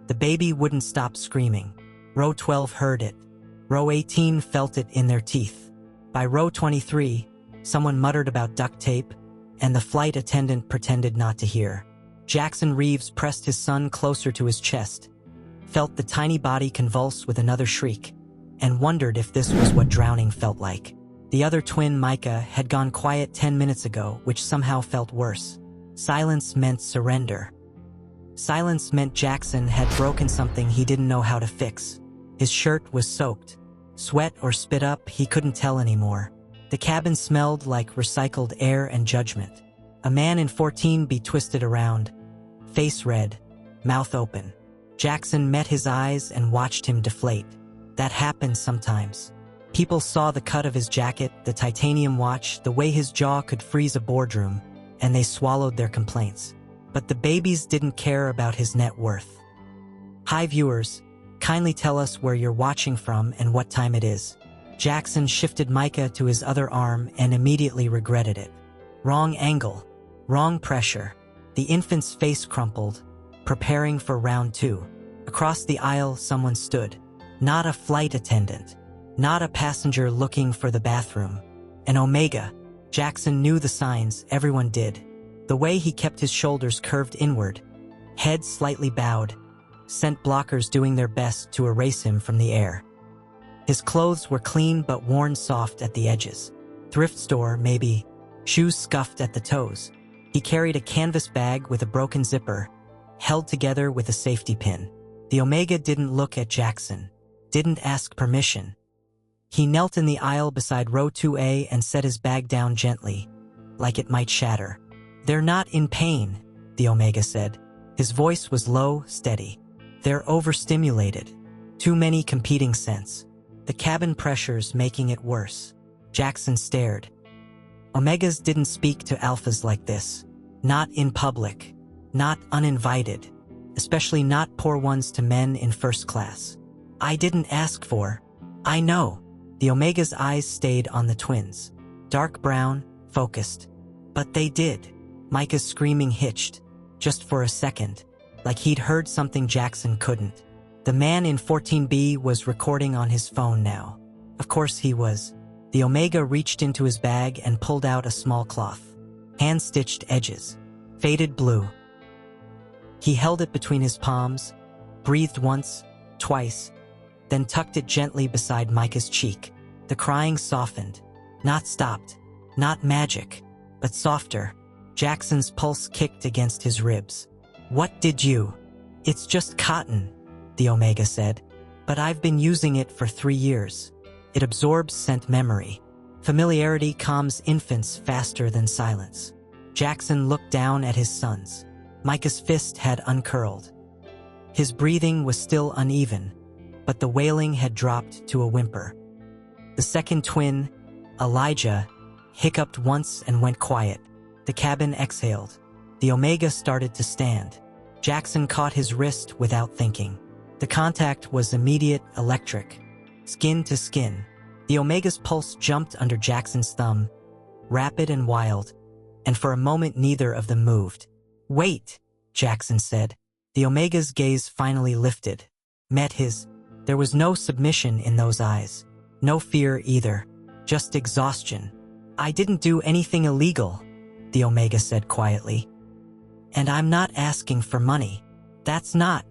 The baby wouldn't stop screaming. Row 12 heard it. Row 18 felt it in their teeth. By row 23, someone muttered about duct tape, and the flight attendant pretended not to hear. Jackson Reeves pressed his son closer to his chest, felt the tiny body convulse with another shriek, and wondered if this was what drowning felt like. The other twin, Micah, had gone quiet 10 minutes ago, which somehow felt worse. Silence meant surrender. Silence meant Jackson had broken something he didn't know how to fix. His shirt was soaked. Sweat or spit up, he couldn't tell anymore. The cabin smelled like recycled air and judgment. A man in 14B twisted around, face red, mouth open. Jackson met his eyes and watched him deflate. That happened sometimes. People saw the cut of his jacket, the titanium watch, the way his jaw could freeze a boardroom, and they swallowed their complaints. But the babies didn't care about his net worth. Hi viewers, kindly tell us where you're watching from and what time it is. Jackson shifted Micah to his other arm and immediately regretted it. Wrong angle, wrong pressure. The infant's face crumpled, preparing for round 2. Across the aisle, someone stood. Not a flight attendant. Not a passenger looking for the bathroom. An Omega. Jackson knew the signs, everyone did. The way he kept his shoulders curved inward, head slightly bowed, sent blockers doing their best to erase him from the air. His clothes were clean but worn soft at the edges. Thrift store, maybe. Shoes scuffed at the toes. He carried a canvas bag with a broken zipper, held together with a safety pin. The Omega didn't look at Jackson, didn't ask permission. He knelt in the aisle beside row 2A and set his bag down gently, like it might shatter. They're not in pain, the Omega said. His voice was low, steady. They're overstimulated. Too many competing scents. The cabin pressure's making it worse. Jackson stared. Omegas didn't speak to alphas like this. Not in public. Not uninvited. Especially not poor ones to men in first class. I didn't ask for. I know. The Omega's eyes stayed on the twins. Dark brown, focused. But they did. Micah's screaming hitched, just for a second, like he'd heard something Jackson couldn't. The man in 14B was recording on his phone now. Of course he was. The Omega reached into his bag and pulled out a small cloth. Hand-stitched edges. Faded blue. He held it between his palms, breathed once, twice, then tucked it gently beside Micah's cheek. The crying softened. Not stopped. Not magic, but softer. Jackson's pulse kicked against his ribs. What did you? It's just cotton, the Omega said. But I've been using it for 3 years. It absorbs scent memory. Familiarity calms infants faster than silence. Jackson looked down at his sons. Micah's fist had uncurled. His breathing was still uneven, but the wailing had dropped to a whimper. The second twin, Elijah, hiccuped once and went quiet. The cabin exhaled. The Omega started to stand. Jackson caught his wrist without thinking. The contact was immediate, electric. Skin to skin. The Omega's pulse jumped under Jackson's thumb, rapid and wild, and for a moment neither of them moved. Wait, Jackson said. The Omega's gaze finally lifted, met his. There was no submission in those eyes. No fear either. Just exhaustion. I didn't do anything illegal, the Omega said quietly. And I'm not asking for money. That's not.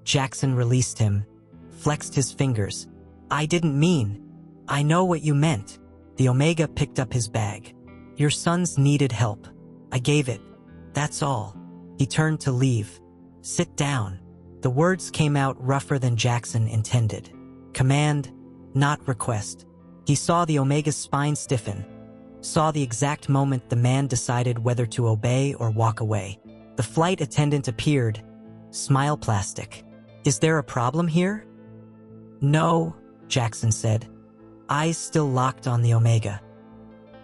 Jackson released him, flexed his fingers. I didn't mean. I know what you meant. The Omega picked up his bag. Your sons needed help. I gave it. That's all. He turned to leave. Sit down. The words came out rougher than Jackson intended. Command, not request. He saw the Omega's spine stiffen. Saw the exact moment the man decided whether to obey or walk away. The flight attendant appeared, smile plastic. Is there a problem here? No, Jackson said, eyes still locked on the Omega.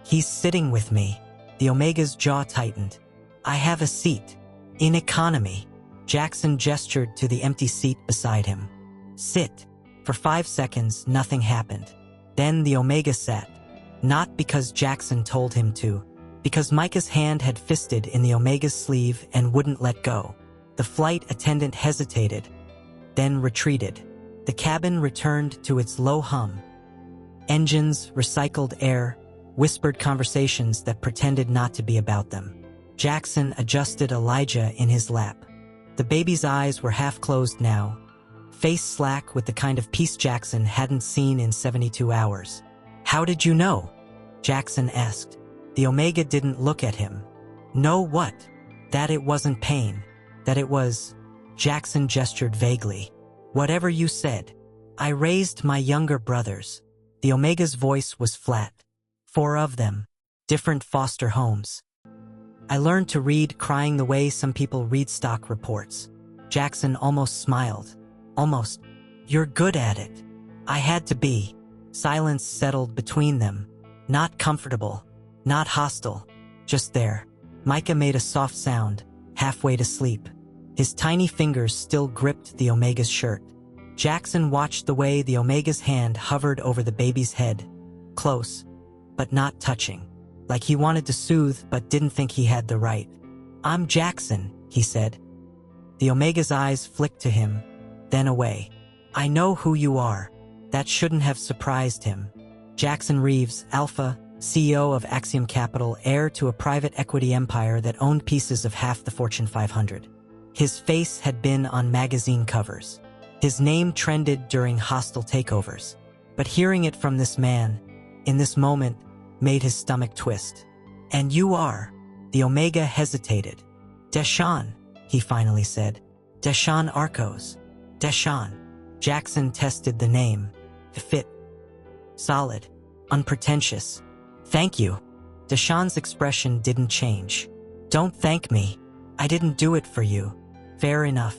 He's sitting with me. The Omega's jaw tightened. I have a seat. In economy. Jackson gestured to the empty seat beside him. Sit. For 5 seconds, nothing happened. Then the Omega sat. Not because Jackson told him to, because Micah's hand had fisted in the Omega's sleeve and wouldn't let go. The flight attendant hesitated, then retreated. The cabin returned to its low hum. Engines, recycled air, whispered conversations that pretended not to be about them. Jackson adjusted Elijah in his lap. The baby's eyes were half closed now, face slack with the kind of peace Jackson hadn't seen in 72 hours. "How did you know?" Jackson asked. The Omega didn't look at him. "Know what?" "That it wasn't pain. That it was—" Jackson gestured vaguely. "Whatever you said. I raised my younger brothers." The Omega's voice was flat. 4 of them. Different foster homes. "I learned to read crying the way some people read stock reports." Jackson almost smiled. "Almost. You're good at it." "I had to be." Silence settled between them. Not comfortable. Not hostile. Just there. Micah made a soft sound, halfway to sleep. His tiny fingers still gripped the Omega's shirt. Jackson watched the way the Omega's hand hovered over the baby's head. Close, but not touching. Like he wanted to soothe but didn't think he had the right. "I'm Jackson," he said. The Omega's eyes flicked to him, then away. "I know who you are." That shouldn't have surprised him. Jackson Reeves, Alpha, CEO of Axiom Capital, heir to a private equity empire that owned pieces of half the Fortune 500. His face had been on magazine covers. His name trended during hostile takeovers. But hearing it from this man, in this moment, made his stomach twist. "And you are?" The Omega hesitated. "Deshawn," he finally said. "Deshawn Arcos." "Deshawn." Jackson tested the name. It fit. Solid. Unpretentious. "Thank you." Deshawn's expression didn't change. "Don't thank me. I didn't do it for you." "Fair enough."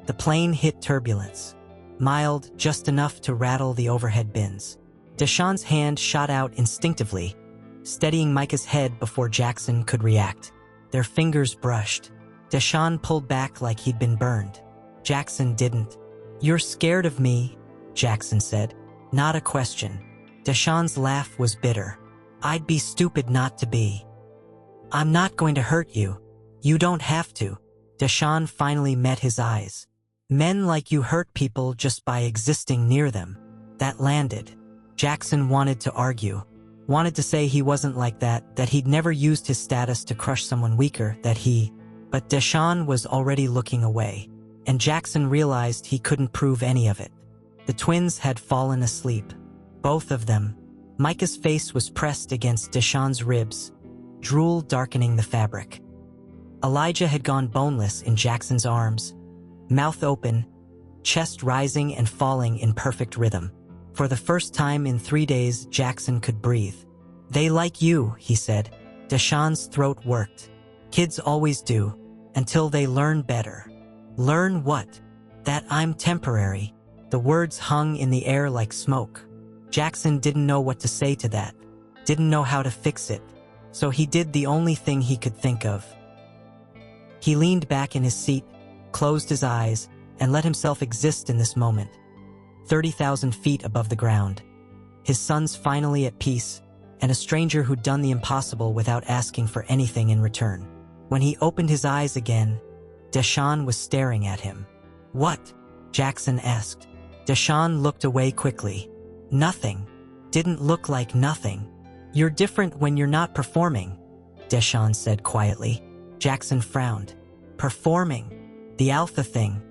The plane hit turbulence. Mild, just enough to rattle the overhead bins. Deshawn's hand shot out instinctively, steadying Micah's head before Jackson could react. Their fingers brushed. Deshawn pulled back like he'd been burned. Jackson didn't. "You're scared of me," Jackson said. Not a question. Deshawn's laugh was bitter. "I'd be stupid not to be." "I'm not going to hurt you. You don't have to." Deshawn finally met his eyes. "Men like you hurt people just by existing near them." That landed. Jackson wanted to argue. Wanted to say he wasn't like that he'd never used his status to crush someone weaker, But Deshawn was already looking away, and Jackson realized he couldn't prove any of it. The twins had fallen asleep. Both of them. Micah's face was pressed against Deshawn's ribs, drool darkening the fabric. Elijah had gone boneless in Jackson's arms, mouth open, chest rising and falling in perfect rhythm. For the first time in 3 days, Jackson could breathe. "They like you," he said. Deshawn's throat worked. "Kids always do, until they learn better." "Learn what?" "That I'm temporary." The words hung in the air like smoke. Jackson didn't know what to say to that, didn't know how to fix it, so he did the only thing he could think of. He leaned back in his seat, closed his eyes, and let himself exist in this moment. 30,000 feet above the ground. His sons finally at peace, and a stranger who'd done the impossible without asking for anything in return. When he opened his eyes again, Deshawn was staring at him. "What?" Jackson asked. Deshawn looked away quickly. "Nothing. Didn't look like nothing." "You're different when you're not performing," Deshawn said quietly. Jackson frowned. "Performing? The Alpha thing?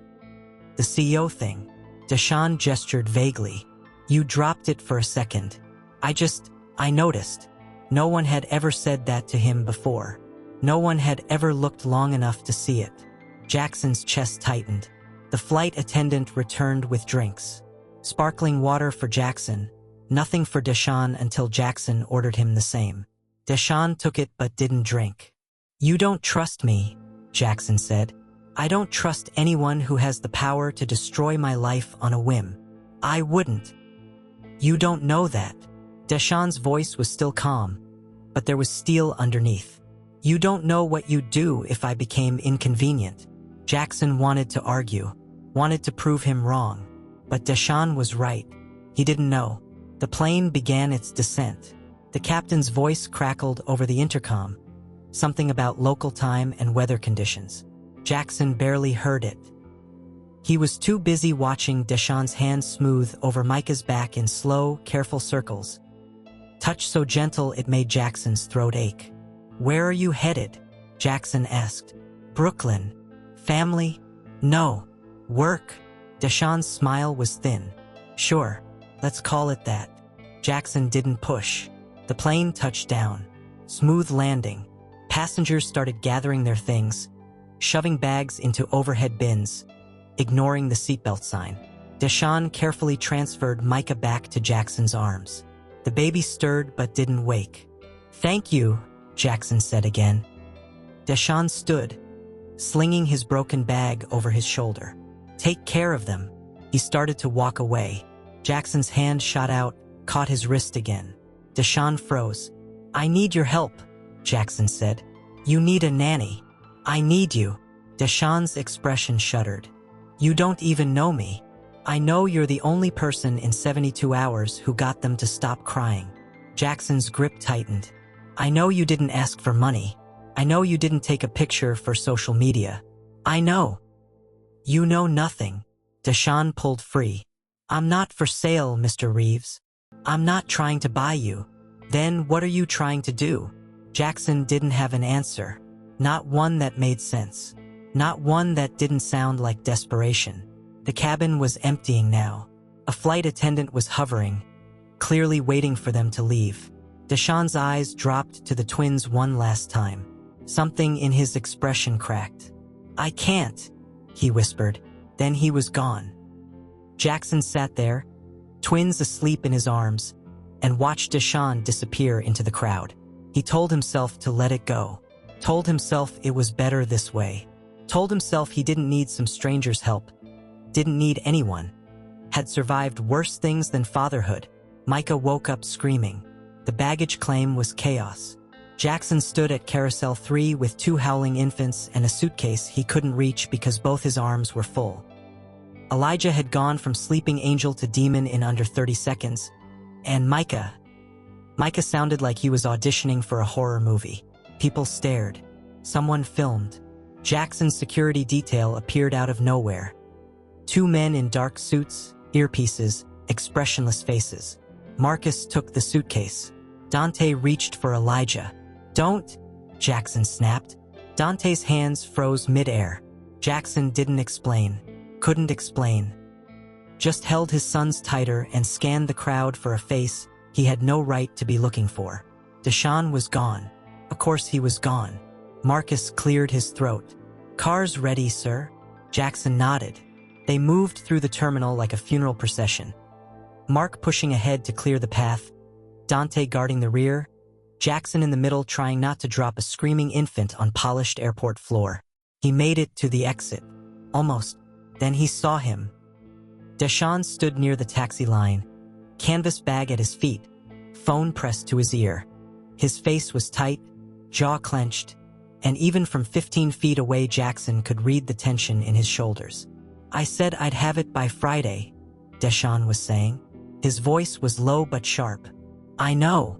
The CEO thing?" Deshawn gestured vaguely. "You dropped it for a second. I noticed." No one had ever said that to him before. No one had ever looked long enough to see it. Jackson's chest tightened. The flight attendant returned with drinks. Sparkling water for Jackson, nothing for Deshawn until Jackson ordered him the same. Deshawn took it but didn't drink. "You don't trust me," Jackson said. "I don't trust anyone who has the power to destroy my life on a whim. I wouldn't." "You don't know that." Deshawn's voice was still calm, but there was steel underneath. "You don't know what you'd do if I became inconvenient." Jackson wanted to argue, wanted to prove him wrong, but Deshawn was right. He didn't know. The plane began its descent. The captain's voice crackled over the intercom, something about local time and weather conditions. Jackson barely heard it. He was too busy watching Deshawn's hand smooth over Micah's back in slow, careful circles. Touch so gentle it made Jackson's throat ache. "Where are you headed?" Jackson asked. "Brooklyn. Family? No. Work." Deshawn's smile was thin. "Sure, let's call it that." Jackson didn't push. The plane touched down. Smooth landing. Passengers started gathering their things, shoving bags into overhead bins, ignoring the seatbelt sign. Deshawn carefully transferred Micah back to Jackson's arms. The baby stirred but didn't wake. "Thank you," Jackson said again. Deshawn stood, slinging his broken bag over his shoulder. "Take care of them." He started to walk away. Jackson's hand shot out, caught his wrist again. Deshawn froze. "I need your help," Jackson said. "You need a nanny." "I need you." Deshawn's expression shuddered. "You don't even know me. I know you're the only person in 72 hours who got them to stop crying." Jackson's grip tightened. "I know you didn't ask for money. I know you didn't take a picture for social media. I know." "You know nothing." Deshawn pulled free. "I'm not for sale, Mr. Reeves. I'm not trying to buy you." "Then what are you trying to do?" Jackson didn't have an answer. Not one that made sense. Not one that didn't sound like desperation. The cabin was emptying now. A flight attendant was hovering, clearly waiting for them to leave. Deshawn's eyes dropped to the twins one last time. Something in his expression cracked. "I can't," he whispered. Then he was gone. Jackson sat there, twins asleep in his arms, and watched Deshawn disappear into the crowd. He told himself to let it go. Told himself it was better this way. Told himself he didn't need some stranger's help. Didn't need anyone. Had survived worse things than fatherhood. Micah woke up screaming. The baggage claim was chaos. Jackson stood at Carousel 3 with 2 howling infants and a suitcase he couldn't reach because both his arms were full. Elijah had gone from sleeping angel to demon in under 30 seconds. And Micah sounded like he was auditioning for a horror movie. People stared. Someone filmed. Jackson's security detail appeared out of nowhere. 2 men in dark suits, earpieces, expressionless faces. Marcus took the suitcase. Dante reached for Elijah. "Don't!" Jackson snapped. Dante's hands froze mid-air. Jackson didn't explain. Couldn't explain. Just held his sons tighter and scanned the crowd for a face he had no right to be looking for. Deshawn was gone. Of course he was gone. Marcus cleared his throat. "Car's ready, sir." Jackson nodded. They moved through the terminal like a funeral procession. Mark pushing ahead to clear the path, Dante guarding the rear, Jackson in the middle trying not to drop a screaming infant on polished airport floor. He made it to the exit. Almost. Then he saw him. Deshawn stood near the taxi line, canvas bag at his feet, phone pressed to his ear. His face was tight, jaw clenched, and even from 15 feet away Jackson could read the tension in his shoulders. "I said I'd have it by Friday," Deshawn was saying. His voice was low but sharp. I know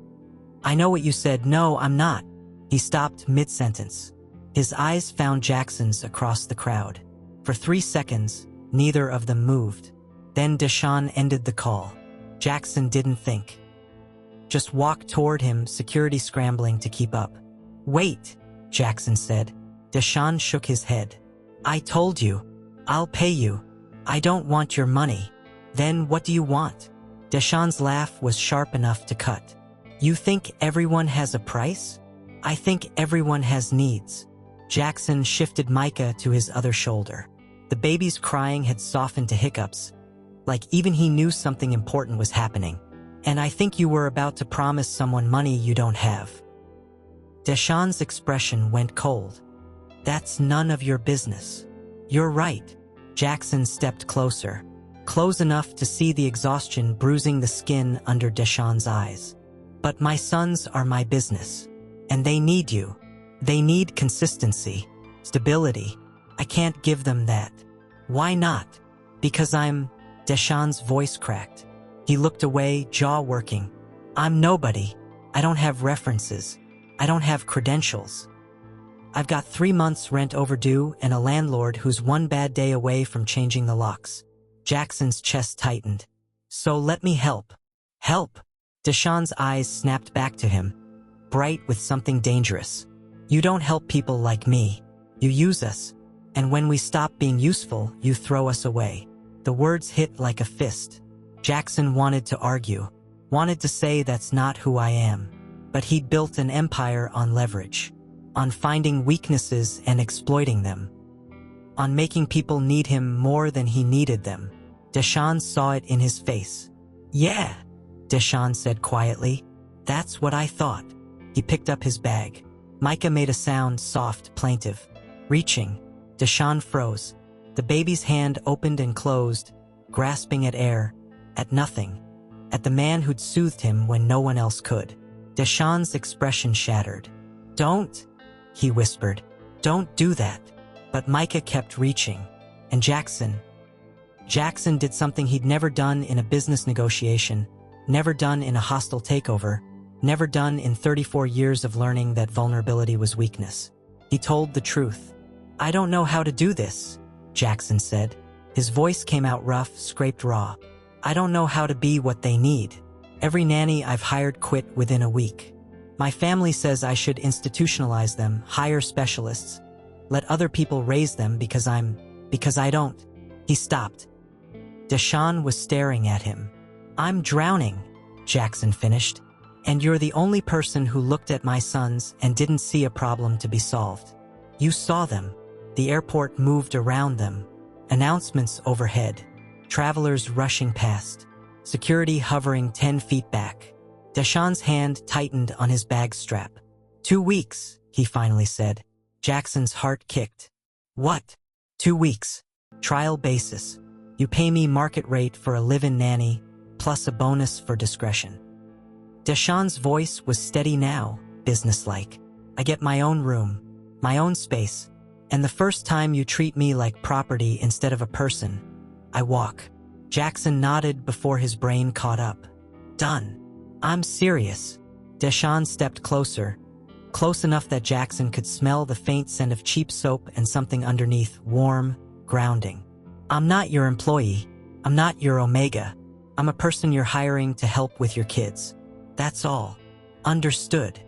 what you said." "No, I'm not." He stopped mid-sentence. His eyes found Jackson's across the crowd. For 3 seconds, neither of them moved. Then Deshawn ended the call. Jackson didn't think. Just walked toward him, security scrambling to keep up. "Wait," Jackson said. Deshawn shook his head. "I told you. I'll pay you. I don't want your money." "Then what do you want?" Deshawn's laugh was sharp enough to cut. "You think everyone has a price? I think everyone has needs." Jackson shifted Micah to his other shoulder. The baby's crying had softened to hiccups, like even he knew something important was happening. "And I think you were about to promise someone money you don't have." Deshawn's expression went cold. "That's none of your business." "You're right." Jackson stepped closer, close enough to see the exhaustion bruising the skin under Deshawn's eyes. "But my sons are my business, and they need you. They need consistency, stability. I can't give them that." "Why not?" "Because I'm..." Deshawn's voice cracked. He looked away, jaw working. "I'm nobody. I don't have references. I don't have credentials." I've got 3 months rent overdue and a landlord who's one bad day away from changing the locks. Jackson's chest tightened. So let me help. Help! Deshawn's eyes snapped back to him, bright with something dangerous. You don't help people like me. You use us. And when we stop being useful, you throw us away. The words hit like a fist. Jackson wanted to argue, wanted to say that's not who I am. But he'd built an empire on leverage, on finding weaknesses and exploiting them, on making people need him more than he needed them. Deshawn saw it in his face. Yeah, Deshawn said quietly. That's what I thought. He picked up his bag. Micah made a sound, soft, plaintive. Reaching, Deshawn froze. The baby's hand opened and closed, grasping at air, at nothing, at the man who'd soothed him when no one else could. Deshawn's expression shattered. Don't, he whispered. Don't do that. But Micah kept reaching. And Jackson did something he'd never done in a business negotiation, never done in a hostile takeover, never done in 34 years of learning that vulnerability was weakness. He told the truth. I don't know how to do this, Jackson said. His voice came out rough, scraped raw. I don't know how to be what they need. Every nanny I've hired quit within a week. My family says I should institutionalize them, hire specialists, let other people raise them because I don't. He stopped. Deshawn was staring at him. I'm drowning, Jackson finished. And you're the only person who looked at my sons and didn't see a problem to be solved. You saw them. The airport moved around them. Announcements overhead. Travelers rushing past. Security hovering 10 feet back. Deshawn's hand tightened on his bag strap. 2 weeks, he finally said. Jackson's heart kicked. What? 2 weeks. Trial basis. You pay me market rate for a live-in nanny, plus a bonus for discretion. Deshawn's voice was steady now, businesslike. I get my own room, my own space, and the first time you treat me like property instead of a person, I walk. Jackson nodded before his brain caught up. Done. I'm serious. Deshawn stepped closer, close enough that Jackson could smell the faint scent of cheap soap and something underneath, warm, grounding. I'm not your employee. I'm not your omega. I'm a person you're hiring to help with your kids. That's all. Understood.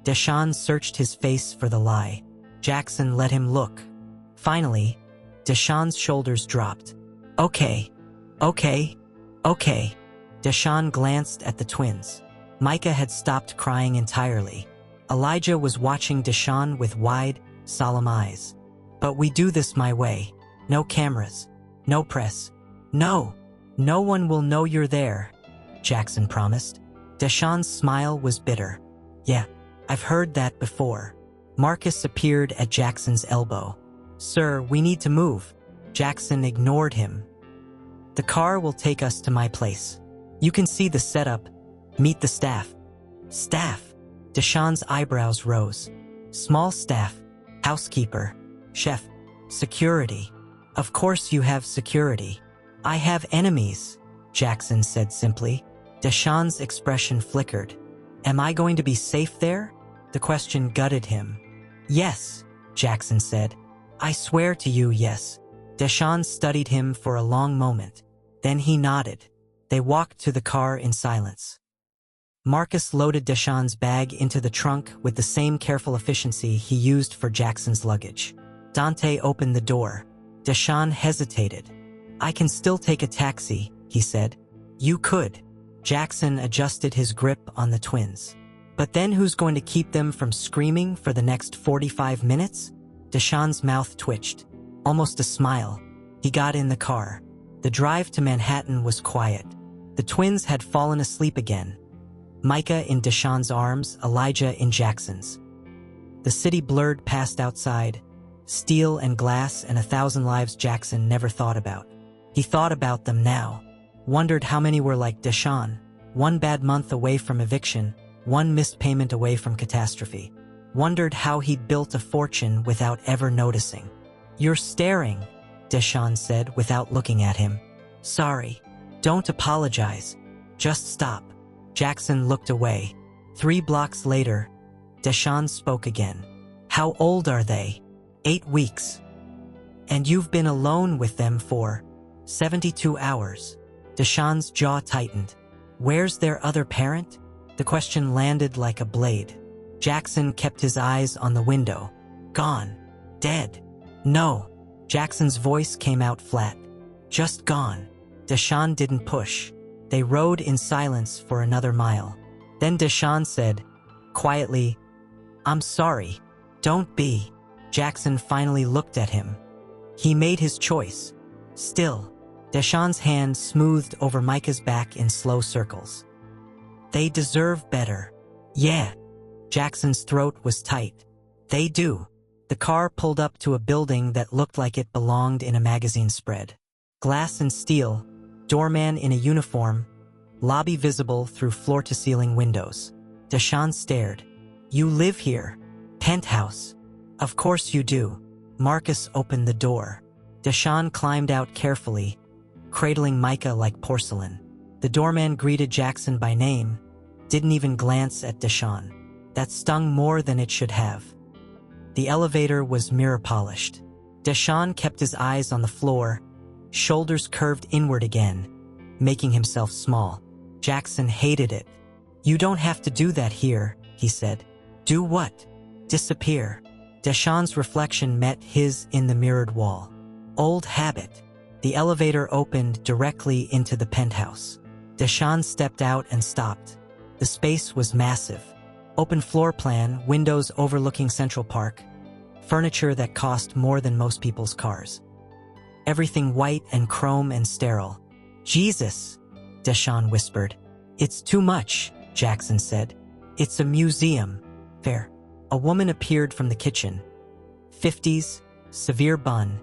Deshawn searched his face for the lie. Jackson let him look. Finally, Deshawn's shoulders dropped. Okay. Deshawn glanced at the twins. Micah had stopped crying entirely. Elijah was watching Deshawn with wide, solemn eyes. But we do this my way. No cameras. No press. No one will know you're there, Jackson promised. Deshawn's smile was bitter. Yeah, I've heard that before. Marcus appeared at Jackson's elbow. Sir, we need to move. Jackson ignored him. The car will take us to my place. You can see the setup. Meet the staff. Staff? Deshawn's eyebrows rose. Small staff. Housekeeper. Chef. Security. Of course you have security. I have enemies, Jackson said simply. Deshawn's expression flickered. Am I going to be safe there? The question gutted him. Yes, Jackson said. I swear to you, yes. Deshawn studied him for a long moment. Then he nodded. They walked to the car in silence. Marcus loaded Deshawn's bag into the trunk with the same careful efficiency he used for Jackson's luggage. Dante opened the door. Deshawn hesitated. I can still take a taxi, he said. You could. Jackson adjusted his grip on the twins. But then who's going to keep them from screaming for the next 45 minutes? Deshawn's mouth twitched. Almost a smile. He got in the car. The drive to Manhattan was quiet. The twins had fallen asleep again. Micah in Deshawn's arms, Elijah in Jackson's. The city blurred past outside. Steel and glass and 1,000 lives Jackson never thought about. He thought about them now. Wondered how many were like Deshawn. One bad month away from eviction. One missed payment away from catastrophe. Wondered how he'd built a fortune without ever noticing. You're staring, Deshawn said without looking at him. Sorry. Don't apologize. Just stop. Jackson looked away. 3 blocks later, Deshawn spoke again. How old are they? 8 weeks. And you've been alone with them for 72 hours. Deshawn's jaw tightened. Where's their other parent? The question landed like a blade. Jackson kept his eyes on the window. Gone. Dead. No. Jackson's voice came out flat. Just gone. Deshawn didn't push. They rode in silence for another mile. Then Deshawn said, quietly, I'm sorry. Don't be. Jackson finally looked at him. He made his choice. Still, Deshawn's hand smoothed over Micah's back in slow circles. They deserve better. Yeah. Jackson's throat was tight. They do. The car pulled up to a building that looked like it belonged in a magazine spread. Glass and steel, doorman in a uniform, lobby visible through floor-to-ceiling windows. Deshawn stared. You live here. Penthouse. Of course you do. Marcus opened the door. Deshawn climbed out carefully, cradling Micah like porcelain. The doorman greeted Jackson by name, didn't even glance at Deshawn. That stung more than it should have. The elevator was mirror-polished. Deshawn kept his eyes on the floor, shoulders curved inward again, making himself small. Jackson hated it. You don't have to do that here, he said. Do what? Disappear. Deshawn's reflection met his in the mirrored wall. Old habit. The elevator opened directly into the penthouse. Deshawn stepped out and stopped. The space was massive. Open floor plan, windows overlooking Central Park, furniture that cost more than most people's cars. Everything white and chrome and sterile. Jesus, Deshawn whispered. It's too much, Jackson said. It's a museum. Fair. A woman appeared from the kitchen. 50s, severe bun,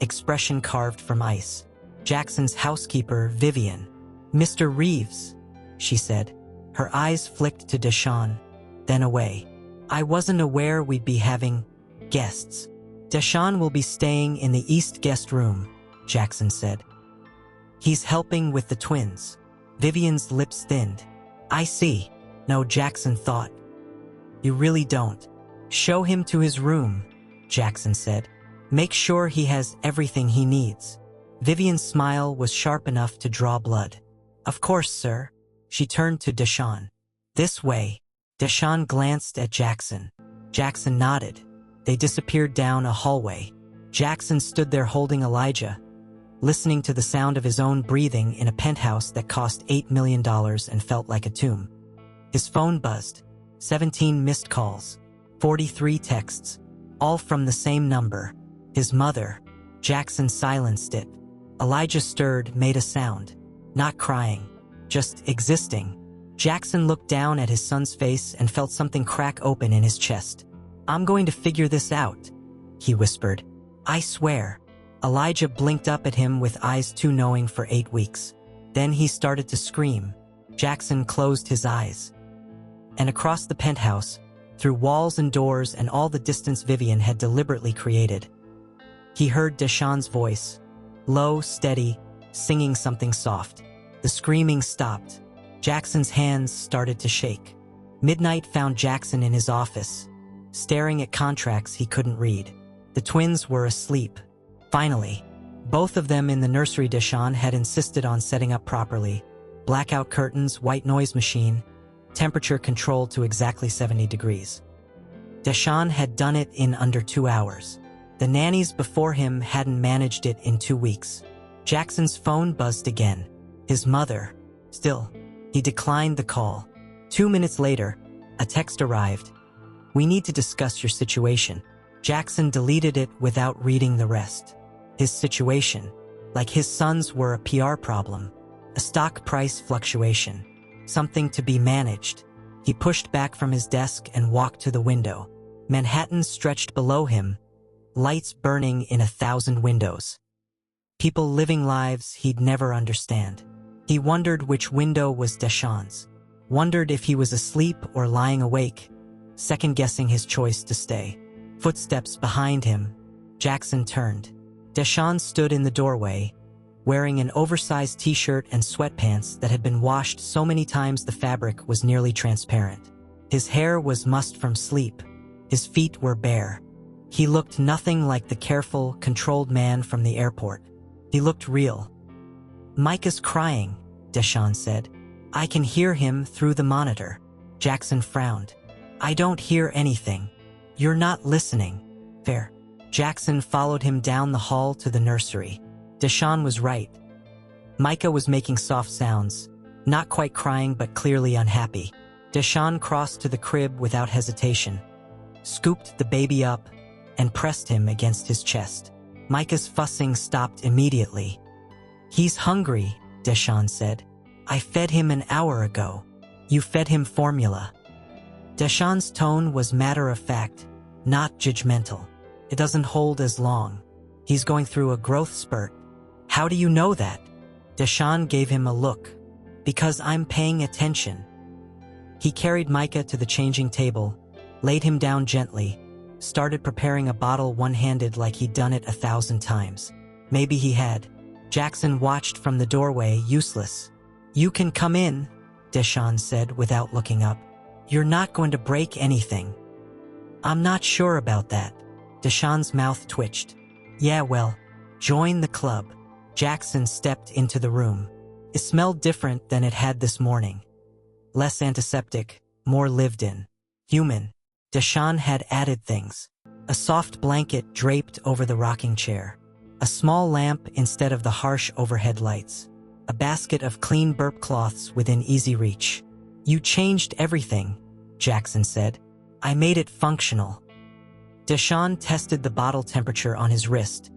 expression carved from ice. Jackson's housekeeper, Vivian. Mr. Reeves, she said. Her eyes flicked to Deshawn, then away. I wasn't aware we'd be having guests. Deshawn will be staying in the East guest room, Jackson said. He's helping with the twins. Vivian's lips thinned. I see. No, Jackson thought. You really don't. Show him to his room, Jackson said. Make sure he has everything he needs. Vivian's smile was sharp enough to draw blood. Of course, sir. She turned to Deshawn. This way. Deshawn glanced at Jackson. Jackson nodded. They disappeared down a hallway. Jackson stood there holding Elijah, listening to the sound of his own breathing in a penthouse that cost $8 million and felt like a tomb. His phone buzzed. 17 missed calls. 43 texts. All from the same number. His mother. Jackson silenced it. Elijah stirred, made a sound. Not crying. Just existing. Jackson looked down at his son's face and felt something crack open in his chest. I'm going to figure this out, he whispered. I swear. Elijah blinked up at him with eyes too knowing for 8 weeks. Then he started to scream. Jackson closed his eyes. And across the penthouse, through walls and doors and all the distance Vivian had deliberately created, he heard Deshawn's voice, low, steady, singing something soft. The screaming stopped. Jackson's hands started to shake. Midnight found Jackson in his office, staring at contracts he couldn't read. The twins were asleep. Finally, both of them in the nursery. Deshawn had insisted on setting up properly. Blackout curtains, white noise machine, temperature controlled to exactly 70 degrees. Deshawn had done it in under 2 hours. The nannies before him hadn't managed it in 2 weeks. Jackson's phone buzzed again. His mother. Still, he declined the call. 2 minutes later, a text arrived. We need to discuss your situation. Jackson deleted it without reading the rest. His situation, like his son's, were a PR problem, a stock price fluctuation, something to be managed. He pushed back from his desk and walked to the window. Manhattan stretched below him, lights burning in 1,000 windows. People living lives he'd never understand. He wondered which window was Deshawn's, wondered if he was asleep or lying awake, second-guessing his choice to stay. Footsteps behind him. Jackson turned. Deshawn stood in the doorway, wearing an oversized t-shirt and sweatpants that had been washed so many times the fabric was nearly transparent. His hair was mussed from sleep, His feet were bare. He looked nothing like the careful, controlled man from the airport. He looked real. "Micah's crying," Deshawn said. "I can hear him through the monitor." Jackson frowned. "I don't hear anything. You're not listening." "Fair." Jackson followed him down the hall to the nursery. Deshawn was right. Micah was making soft sounds, not quite crying but clearly unhappy. Deshawn crossed to the crib without hesitation, scooped the baby up, and pressed him against his chest. Micah's fussing stopped immediately. "He's hungry," Deshawn said. "I fed him an hour ago." "You fed him formula." Deshawn's tone was matter-of-fact, not judgmental. "It doesn't hold as long. He's going through a growth spurt." "How do you know that?" Deshawn gave him a look. "Because I'm paying attention." He carried Micah to the changing table, laid him down gently, started preparing a bottle one-handed like he'd done it 1,000 times. Maybe he had. Jackson watched from the doorway, useless. "You can come in," Deshawn said without looking up. "You're not going to break anything." "I'm not sure about that." Deshawn's mouth twitched. "Yeah, well, join the club." Jackson stepped into the room. It smelled different than it had this morning. Less antiseptic, more lived in. Human. Deshawn had added things. A soft blanket draped over the rocking chair. A small lamp instead of the harsh overhead lights. A basket of clean burp cloths within easy reach. "You changed everything," Jackson said. "I made it functional." Deshawn tested the bottle temperature on his wrist,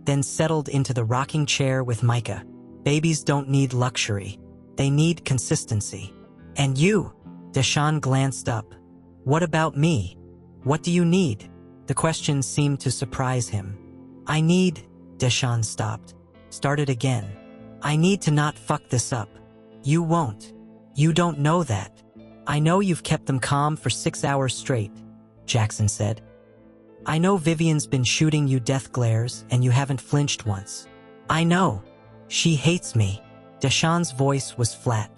then settled into the rocking chair with Micah. Babies don't need luxury. They need consistency. "And you?" Deshawn glanced up. "What about me? What do you need?" The question seemed to surprise him. "I need..." Deshawn stopped. Started again. "I need to not fuck this up." "You won't. You don't know that." "I know you've kept them calm for 6 hours straight," Jackson said. "I know Vivian's been shooting you death glares and you haven't flinched once. I know. She hates me." Deshawn's voice was flat.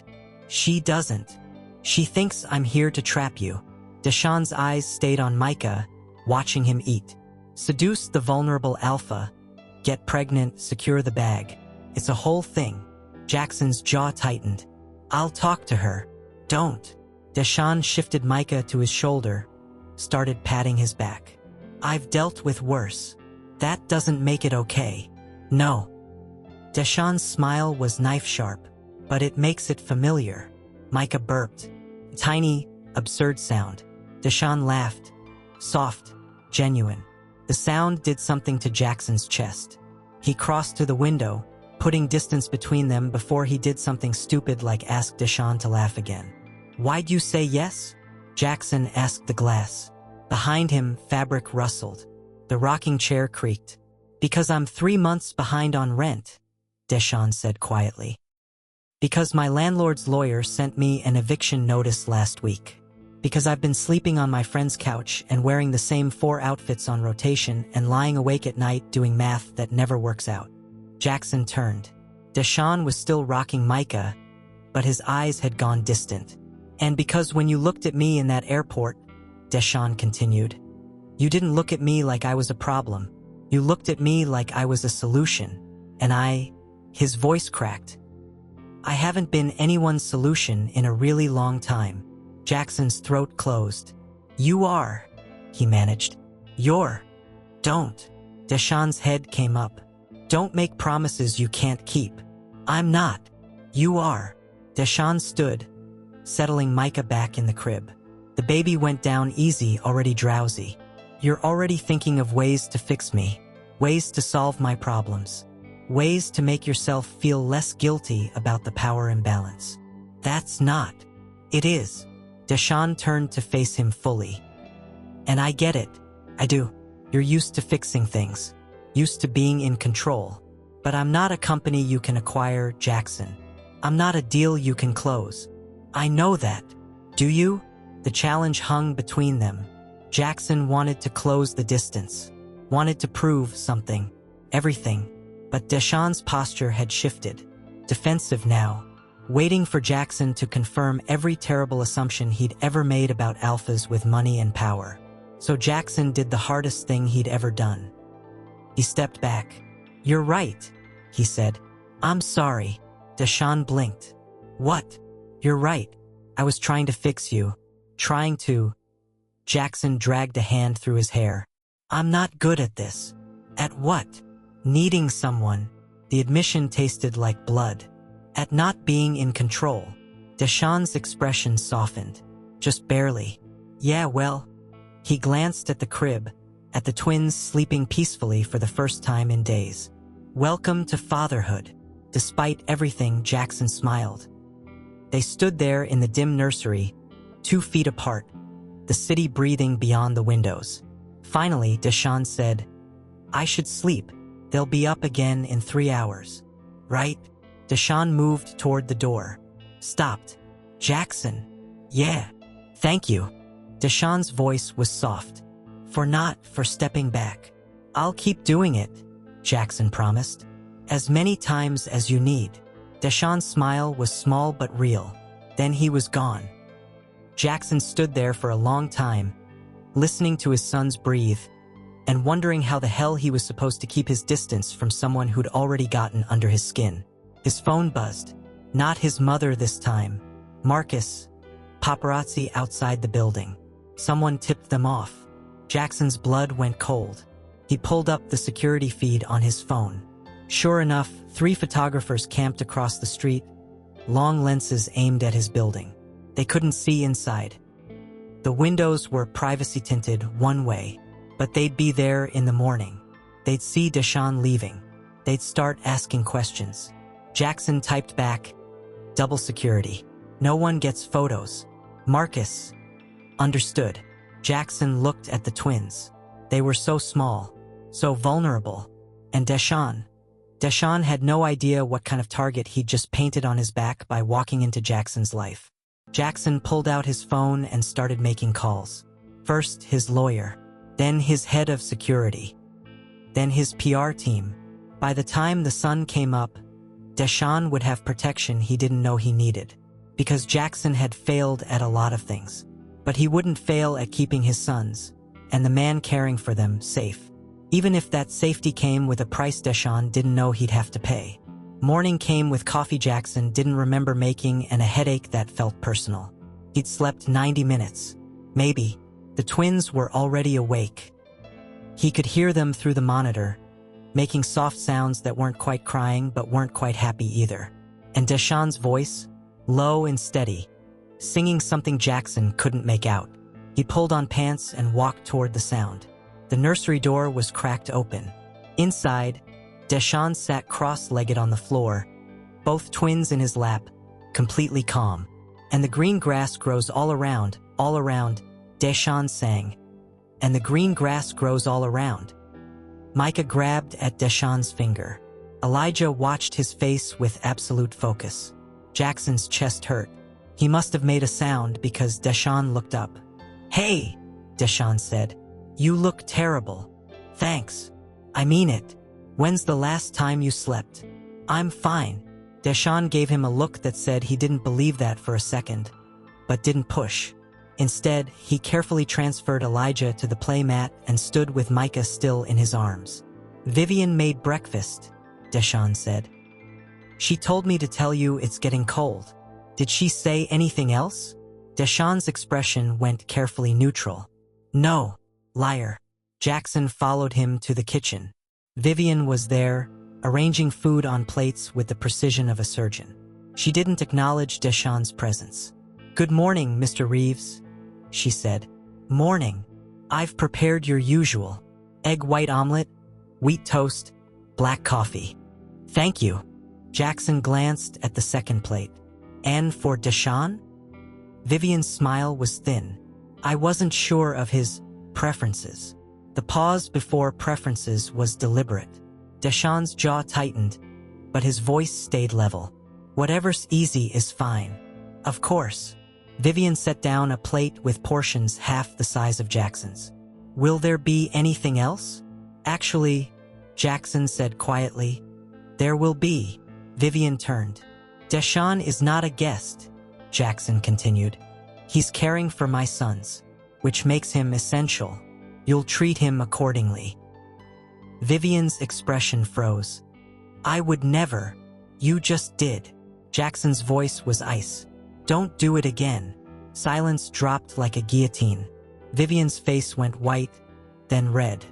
"She doesn't. She thinks I'm here to trap you." Deshawn's eyes stayed on Micah, watching him eat. Seduce the vulnerable alpha. Get pregnant, secure the bag. It's a whole thing. Jackson's jaw tightened. "I'll talk to her." "Don't." Deshawn shifted Micah to his shoulder, started patting his back. "I've dealt with worse. That doesn't make it okay." "No." Deshawn's smile was knife-sharp, "but it makes it familiar." Micah burped. Tiny, absurd sound. Deshawn laughed. Soft, genuine. The sound did something to Jackson's chest. He crossed to the window, putting distance between them before he did something stupid like ask Deshawn to laugh again. "Why'd you say yes?" Jackson asked the glass. Behind him, fabric rustled. The rocking chair creaked. "Because I'm 3 months behind on rent," Deshawn said quietly. "Because my landlord's lawyer sent me an eviction notice last week. Because I've been sleeping on my friend's couch and wearing the same 4 outfits on rotation and lying awake at night doing math that never works out." Jackson turned. Deshawn was still rocking Micah, but his eyes had gone distant. "And because when you looked at me in that airport," Deshawn continued, "you didn't look at me like I was a problem. You looked at me like I was a solution. And his voice cracked. "I haven't been anyone's solution in a really long time." Jackson's throat closed. "You are," he managed. Don't." Deshawn's head came up. "Don't make promises you can't keep." "I'm not." "You are." Deshawn stood, settling Micah back in the crib. The baby went down easy, already drowsy. "You're already thinking of ways to fix me, ways to solve my problems, ways to make yourself feel less guilty about the power imbalance." "That's not." "It is." Deshawn turned to face him fully. "And I get it. I do. You're used to fixing things, used to being in control. But I'm not a company you can acquire, Jackson. I'm not a deal you can close." "I know that." "Do you?" The challenge hung between them. Jackson wanted to close the distance, wanted to prove something, everything. But Deshawn's posture had shifted. Defensive now, waiting for Jackson to confirm every terrible assumption he'd ever made about alphas with money and power. So Jackson did the hardest thing he'd ever done. He stepped back. "You're right," he said. "I'm sorry." Deshawn blinked. "What?" "You're right. I was trying to fix you. Trying to—" Jackson dragged a hand through his hair. "I'm not good at this." "At what?" "Needing someone." The admission tasted like blood. "At not being in control." Deshawn's expression softened. "Just barely." "Yeah, well." He glanced at the crib, at the twins sleeping peacefully for the first time in days. "Welcome to fatherhood." Despite everything, Jackson smiled. They stood there in the dim nursery, 2 feet apart, the city breathing beyond the windows. Finally, Deshawn said, "I should sleep. They'll be up again in 3 hours. Right?" Deshawn moved toward the door. Stopped. "Jackson." "Yeah. Thank you." Deshawn's voice was soft. For stepping back." "I'll keep doing it," Jackson promised. "As many times as you need." Deshawn's smile was small but real. Then he was gone. Jackson stood there for a long time, listening to his sons breathe, and wondering how the hell he was supposed to keep his distance from someone who'd already gotten under his skin. His phone buzzed. Not his mother this time. Marcus. Paparazzi outside the building. Someone tipped them off. Jackson's blood went cold. He pulled up the security feed on his phone. Sure enough, 3 photographers camped across the street, long lenses aimed at his building. They couldn't see inside. The windows were privacy-tinted one way, but they'd be there in the morning. They'd see Deshawn leaving. They'd start asking questions. Jackson typed back, "Double security. No one gets photos." Marcus. Understood. Jackson looked at the twins. They were so small, so vulnerable. And Deshawn. Deshawn had no idea what kind of target he'd just painted on his back by walking into Jackson's life. Jackson pulled out his phone and started making calls. First his lawyer, then his head of security, then his PR team. By the time the sun came up, Deshawn would have protection he didn't know he needed, because Jackson had failed at a lot of things. But he wouldn't fail at keeping his sons, and the man caring for them, safe. Even if that safety came with a price Deshawn didn't know he'd have to pay. Morning came with coffee Jackson didn't remember making and a headache that felt personal. He'd slept 90 minutes. Maybe. The twins were already awake. He could hear them through the monitor, making soft sounds that weren't quite crying but weren't quite happy either. And Deshawn's voice, low and steady, singing something Jackson couldn't make out. He pulled on pants and walked toward the sound. The nursery door was cracked open. Inside, Deshawn sat cross-legged on the floor, both twins in his lap, completely calm. "And the green grass grows all around, Deshawn sang. "And the green grass grows all around." Micah grabbed at Deshawn's finger. Elijah watched his face with absolute focus. Jackson's chest hurt. He must have made a sound because Deshawn looked up. "Hey," Deshawn said. "You look terrible." "Thanks. I mean it. When's the last time you slept?" "I'm fine." Deshawn gave him a look that said he didn't believe that for a second, but didn't push. Instead, he carefully transferred Elijah to the playmat and stood with Micah still in his arms. "Vivian made breakfast," Deshawn said. "She told me to tell you it's getting cold." "Did she say anything else?" Deshawn's expression went carefully neutral. "No, liar." Jackson followed him to the kitchen. Vivian was there, arranging food on plates with the precision of a surgeon. She didn't acknowledge Deshawn's presence. "Good morning, Mr. Reeves," she said. "Morning. I've prepared your usual. Egg white omelet, wheat toast, black coffee." "Thank you." Jackson glanced at the second plate. "And for Deshawn?" Vivian's smile was thin. "I wasn't sure of his preferences." The pause before preferences was deliberate. Deshawn's jaw tightened, but his voice stayed level. "Whatever's easy is fine." "Of course." Vivian set down a plate with portions half the size of Jackson's. "Will there be anything else?" "Actually," Jackson said quietly, "there will be." Vivian turned. "Deshawn is not a guest," Jackson continued. "He's caring for my sons, which makes him essential." You'll treat him accordingly." Vivian's expression froze. "I would never. You just did." Jackson's voice was ice. "Don't do it again." Silence dropped like a guillotine. Vivian's face went white, then red.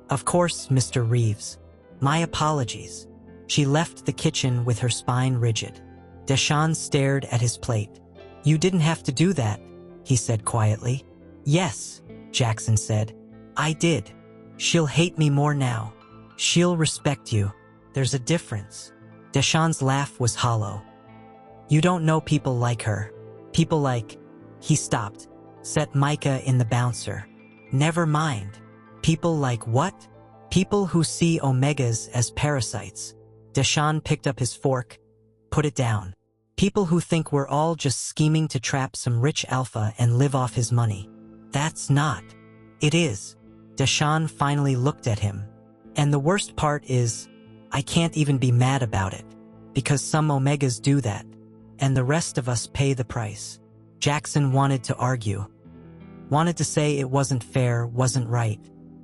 "Of course, Mr. Reeves. My apologies." She left the kitchen with her spine rigid. Deshawn stared at his plate. "You didn't have to do that," he said quietly. "Yes," Jackson said. "I did. She'll hate me more now. She'll respect you. There's a difference." Deshawn's laugh was hollow. "You don't know people like her. People like—" He stopped, set Micah in the bouncer. "Never mind. People like what?" "People who see omegas as parasites." Deshawn picked up his fork, put it down. "People who think we're all just scheming to trap some rich alpha and live off his money. That's not." "It is." Deshawn finally looked at him. "And the worst part is, I can't even be mad about it, because some omegas do that, and the rest of us pay the price." Jackson wanted to argue. Wanted to say it wasn't fair, wasn't right,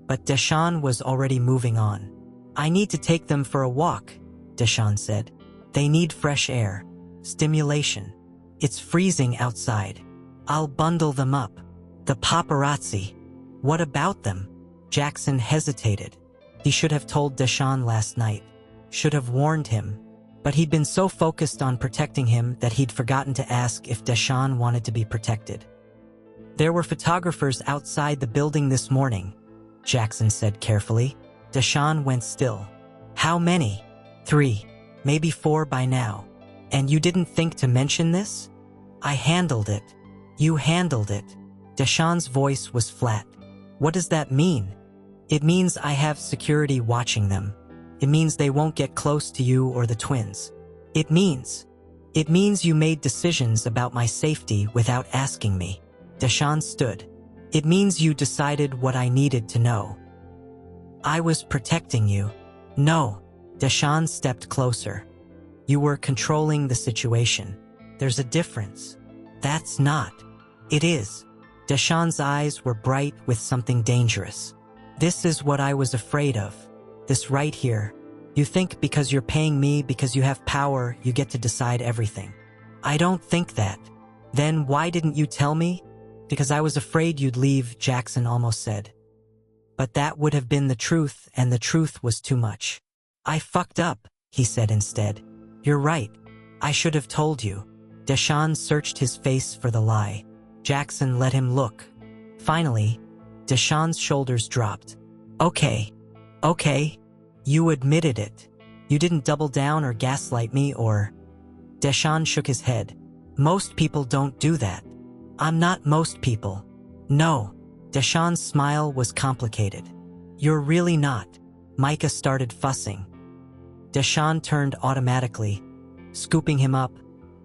but Deshawn was already moving on. "I need to take them for a walk," Deshawn said. "They need fresh air, stimulation. It's freezing outside. I'll bundle them up." "The paparazzi. What about them?" Jackson hesitated. He should have told Deshawn last night, should have warned him, but he'd been so focused on protecting him that he'd forgotten to ask if Deshawn wanted to be protected. "There were photographers outside the building this morning," Jackson said carefully. Deshawn went still. "How many?" "3, maybe 4 by now." "And you didn't think to mention this?" "I handled it." "You handled it." Deshawn's voice was flat. "What does that mean?" "It means I have security watching them. It means they won't get close to you or the twins. It means you made decisions about my safety without asking me." Deshawn stood. "It means you decided what I needed to know." "I was protecting you." "No." Deshawn stepped closer. "You were controlling the situation. There's a difference." "That's not." "It is." Deshawn's eyes were bright with something dangerous. "This is what I was afraid of. This right here. You think because you're paying me, because you have power, you get to decide everything. I don't think that." "Then why didn't you tell me?" "Because I was afraid you'd leave," Jackson almost said. "But that would have been the truth, and the truth was too much." "I fucked up," he said instead. "You're right. I should have told you." Deshawn searched his face for the lie. Jackson let him look. Finally, Deshawn's shoulders dropped. Okay. You admitted it. You didn't double down or gaslight me or—" Deshawn shook his head. "Most people don't do that." "I'm not most people." "No." Deshawn's smile was complicated. "You're really not." Micah started fussing. Deshawn turned automatically, scooping him up,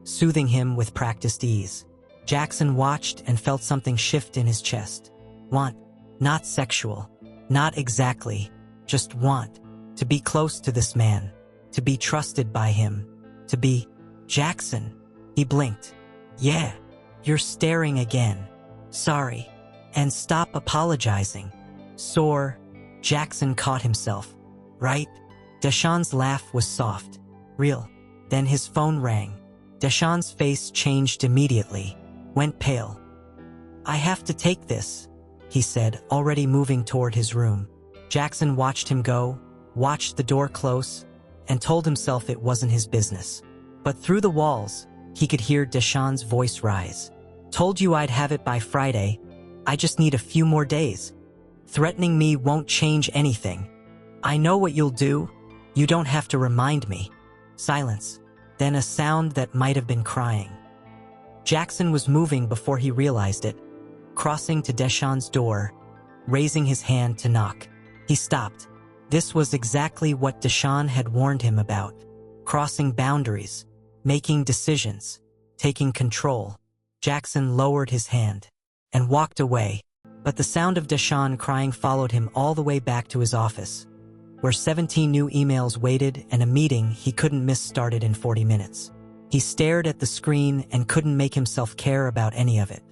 soothing him with practiced ease. Jackson watched and felt something shift in his chest. Want. Not sexual. Not exactly. Just want. To be close to this man. To be trusted by him. To be— Jackson. He blinked. "Yeah. You're staring again. Sorry. And stop apologizing." "Sore." Jackson caught himself. "Right?" Deshawn's laugh was soft. "Real." Then his phone rang. Deshawn's face changed immediately. Went pale. "I have to take this," he said, already moving toward his room. Jackson watched him go, watched the door close, and told himself it wasn't his business. But through the walls, he could hear Deshawn's voice rise. "Told you I'd have it by Friday. I just need a few more days. Threatening me won't change anything. I know what you'll do. You don't have to remind me." Silence. Then a sound that might have been crying. Jackson was moving before he realized it, crossing to Deshawn's door, raising his hand to knock. He stopped. This was exactly what Deshawn had warned him about. Crossing boundaries, making decisions, taking control. Jackson lowered his hand and walked away, but the sound of Deshawn crying followed him all the way back to his office, where 17 new emails waited and a meeting he couldn't miss started in 40 minutes. He stared at the screen and couldn't make himself care about any of it.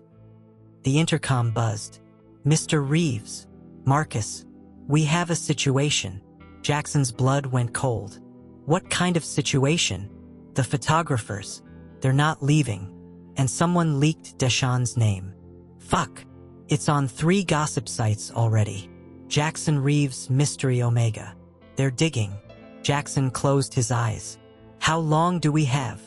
The intercom buzzed. "Mr. Reeves." Marcus, we have a situation. Jackson's blood went cold. What kind of situation? The photographers. They're not leaving. And someone leaked Deshawn's name. Fuck. It's on 3 gossip sites already. Jackson Reeves Mystery Omega. They're digging. Jackson closed his eyes. How long do we have?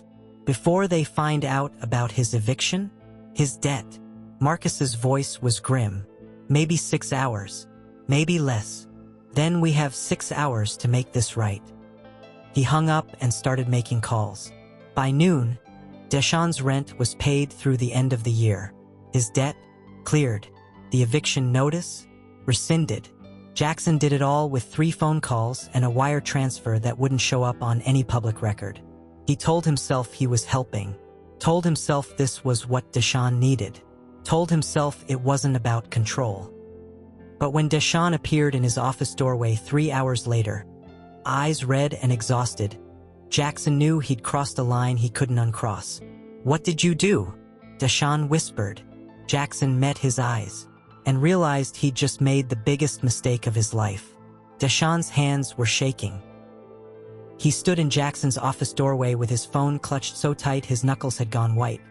Before they find out about his eviction? His debt? Marcus's voice was grim. Maybe 6 hours. Maybe less. Then we have 6 hours to make this right. He hung up and started making calls. By noon, Deshawn's rent was paid through the end of the year. His debt? Cleared. The eviction notice? Rescinded. Jackson did it all with 3 phone calls and a wire transfer that wouldn't show up on any public record. He told himself he was helping. Told himself this was what Deshawn needed. Told himself it wasn't about control. But when Deshawn appeared in his office doorway 3 hours later, eyes red and exhausted, Jackson knew he'd crossed a line he couldn't uncross. "What did you do?" Deshawn whispered. Jackson met his eyes and realized he'd just made the biggest mistake of his life. Deshawn's hands were shaking. He stood in Jackson's office doorway with his phone clutched so tight his knuckles had gone white,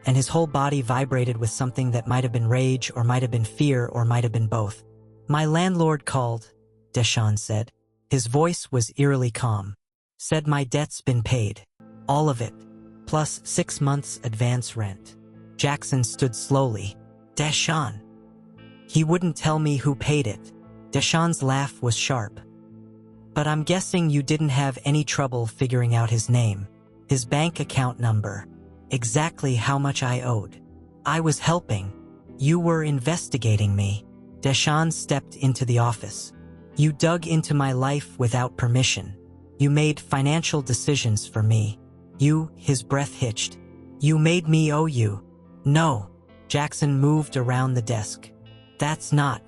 and his whole body vibrated with something that might have been rage or might have been fear or might have been both. "My landlord called," Deshawn said. His voice was eerily calm. "Said my debt's been paid. All of it, plus 6 months advance rent." Jackson stood slowly. "Deshawn." "He wouldn't tell me who paid it." Deshawn's laugh was sharp. "But I'm guessing you didn't have any trouble figuring out his name, his bank account number, exactly how much I owed. I was helping. You were investigating me." Deshawn stepped into the office. "You dug into my life without permission. You made financial decisions for me. His breath hitched. "You made me owe you." "No." Jackson moved around the desk. "That's not.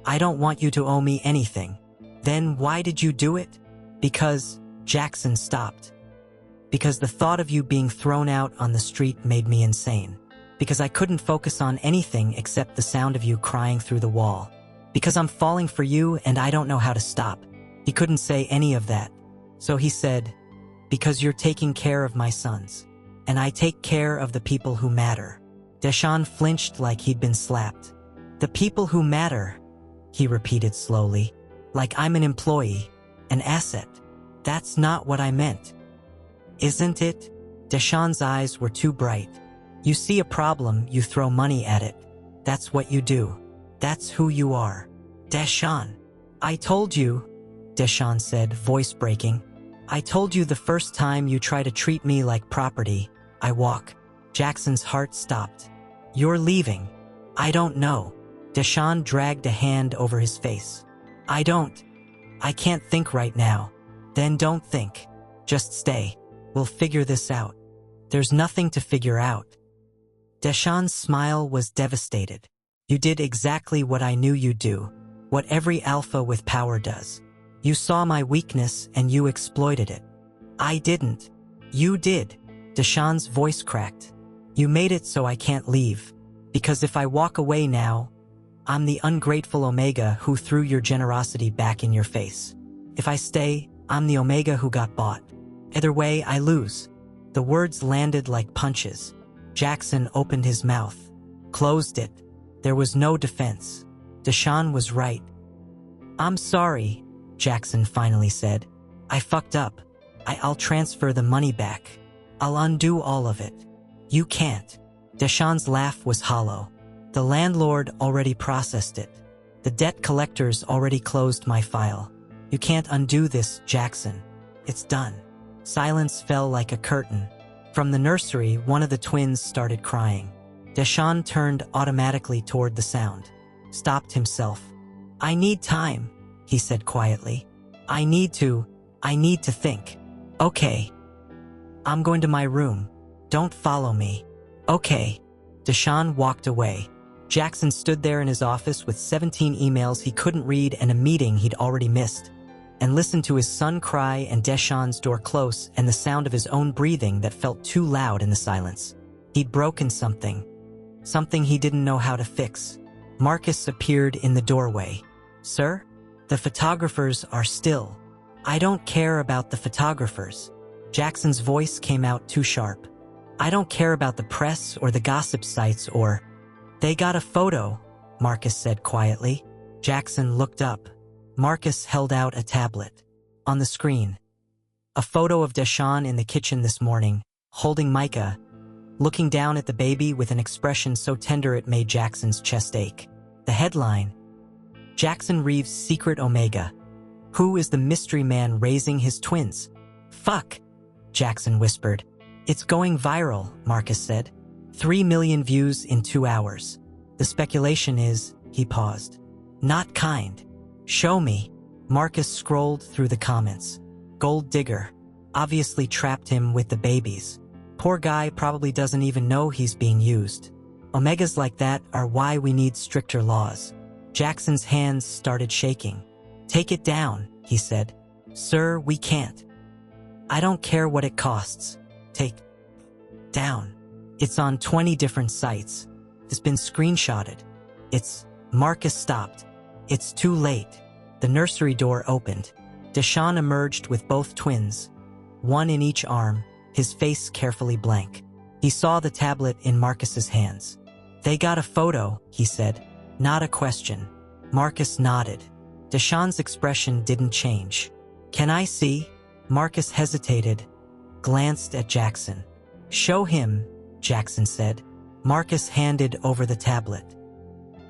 I don't want you to owe me anything." "Then why did you do it?" "Because," Jackson stopped. "Because the thought of you being thrown out on the street made me insane. Because I couldn't focus on anything except the sound of you crying through the wall. Because I'm falling for you and I don't know how to stop." He couldn't say any of that. So he said, "Because you're taking care of my sons. And I take care of the people who matter." Deshawn flinched like he'd been slapped. "The people who matter," he repeated slowly. "Like I'm an employee, an asset. That's not what I meant." "Isn't it?" Deshawn's eyes were too bright. "You see a problem, you throw money at it. That's what you do. That's who you are." "Deshawn." "I told you," Deshawn said, voice breaking. "I told you the first time you try to treat me like property, I walk." Jackson's heart stopped. "You're leaving." "I don't know." Deshawn dragged a hand over his face. I can't think right now." "Then don't think. Just stay. We'll figure this out." "There's nothing to figure out." Deshawn's smile was devastated. "You did exactly what I knew you'd do, what every alpha with power does. You saw my weakness and you exploited it." "I didn't." "You did." Deshawn's voice cracked. "You made it so I can't leave. Because if I walk away now, I'm the ungrateful Omega who threw your generosity back in your face. If I stay, I'm the Omega who got bought. Either way, I lose." The words landed like punches. Jackson opened his mouth, closed it. There was no defense. Deshawn was right. "I'm sorry," Jackson finally said. "I fucked up. I'll transfer the money back. I'll undo all of it." "You can't." Deshawn's laugh was hollow. "The landlord already processed it. The debt collectors already closed my file. You can't undo this, Jackson. It's done." Silence fell like a curtain. From the nursery, one of the twins started crying. Deshawn turned automatically toward the sound, stopped himself. "I need time," he said quietly. I need to think." "Okay. I'm going to my room. Don't follow me." "Okay." Deshawn walked away. Jackson stood there in his office with 17 emails he couldn't read and a meeting he'd already missed, and listened to his son cry and Deshawn's door close and the sound of his own breathing that felt too loud in the silence. He'd broken something he didn't know how to fix. Marcus appeared in the doorway. Sir? The photographers are still. I don't care about the photographers. Jackson's voice came out too sharp. I don't care about the press or the gossip sites or... They got a photo, Marcus said quietly. Jackson looked up. Marcus held out a tablet. On the screen, a photo of Deshawn in the kitchen this morning, holding Micah, looking down at the baby with an expression so tender it made Jackson's chest ache. The headline: Jackson Reeves' Secret Omega. Who is the mystery man raising his twins? Fuck, Jackson whispered. It's going viral, Marcus said. 3 million views in 2 hours. The speculation is, he paused. Not kind. Show me. Marcus scrolled through the comments. Gold digger. Obviously trapped him with the babies. Poor guy probably doesn't even know he's being used. Omegas like that are why we need stricter laws. Jackson's hands started shaking. Take it down, he said. Sir, we can't. I don't care what it costs. Take down. It's on 20 different sites. It's been screenshotted. Marcus stopped. It's too late. The nursery door opened. Deshawn emerged with both twins, one in each arm, his face carefully blank. He saw the tablet in Marcus's hands. They got a photo, he said. Not a question. Marcus nodded. Deshawn's expression didn't change. Can I see? Marcus hesitated, glanced at Jackson. Show him, Jackson said. Marcus handed over the tablet.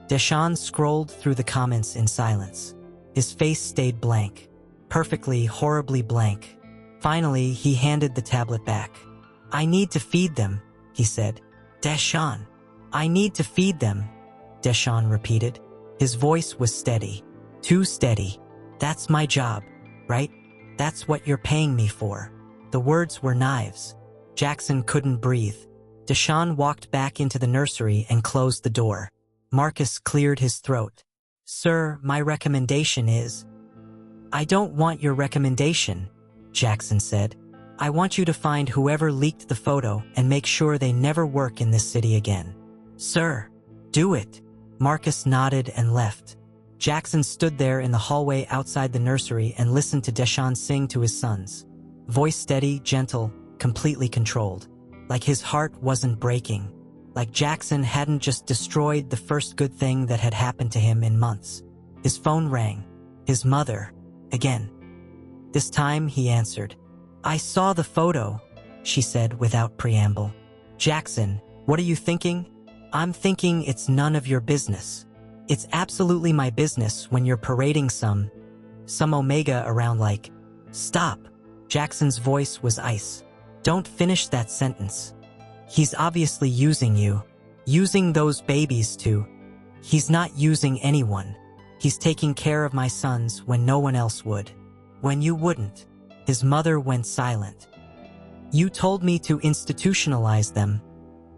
Deshawn scrolled through the comments in silence. His face stayed blank. Perfectly, horribly blank. Finally, he handed the tablet back. I need to feed them, he said. Deshawn. I need to feed them, Deshawn repeated. His voice was steady. Too steady. That's my job, right? That's what you're paying me for. The words were knives. Jackson couldn't breathe. Deshawn walked back into the nursery and closed the door. Marcus cleared his throat. Sir, my recommendation is... I don't want your recommendation, Jackson said. I want you to find whoever leaked the photo and make sure they never work in this city again. Sir, do it. Marcus nodded and left. Jackson stood there in the hallway outside the nursery and listened to Deshawn sing to his sons. Voice steady, gentle, completely controlled. Like his heart wasn't breaking. Like Jackson hadn't just destroyed the first good thing that had happened to him in months. His phone rang. His mother. Again. This time he answered. I saw the photo, she said without preamble. Jackson, what are you thinking? I'm thinking it's none of your business. It's absolutely my business when you're parading some Omega around like... Stop. Jackson's voice was ice. Don't finish that sentence. He's obviously using you. Using those babies to... He's not using anyone. He's taking care of my sons when no one else would. When you wouldn't. His mother went silent. You told me to institutionalize them,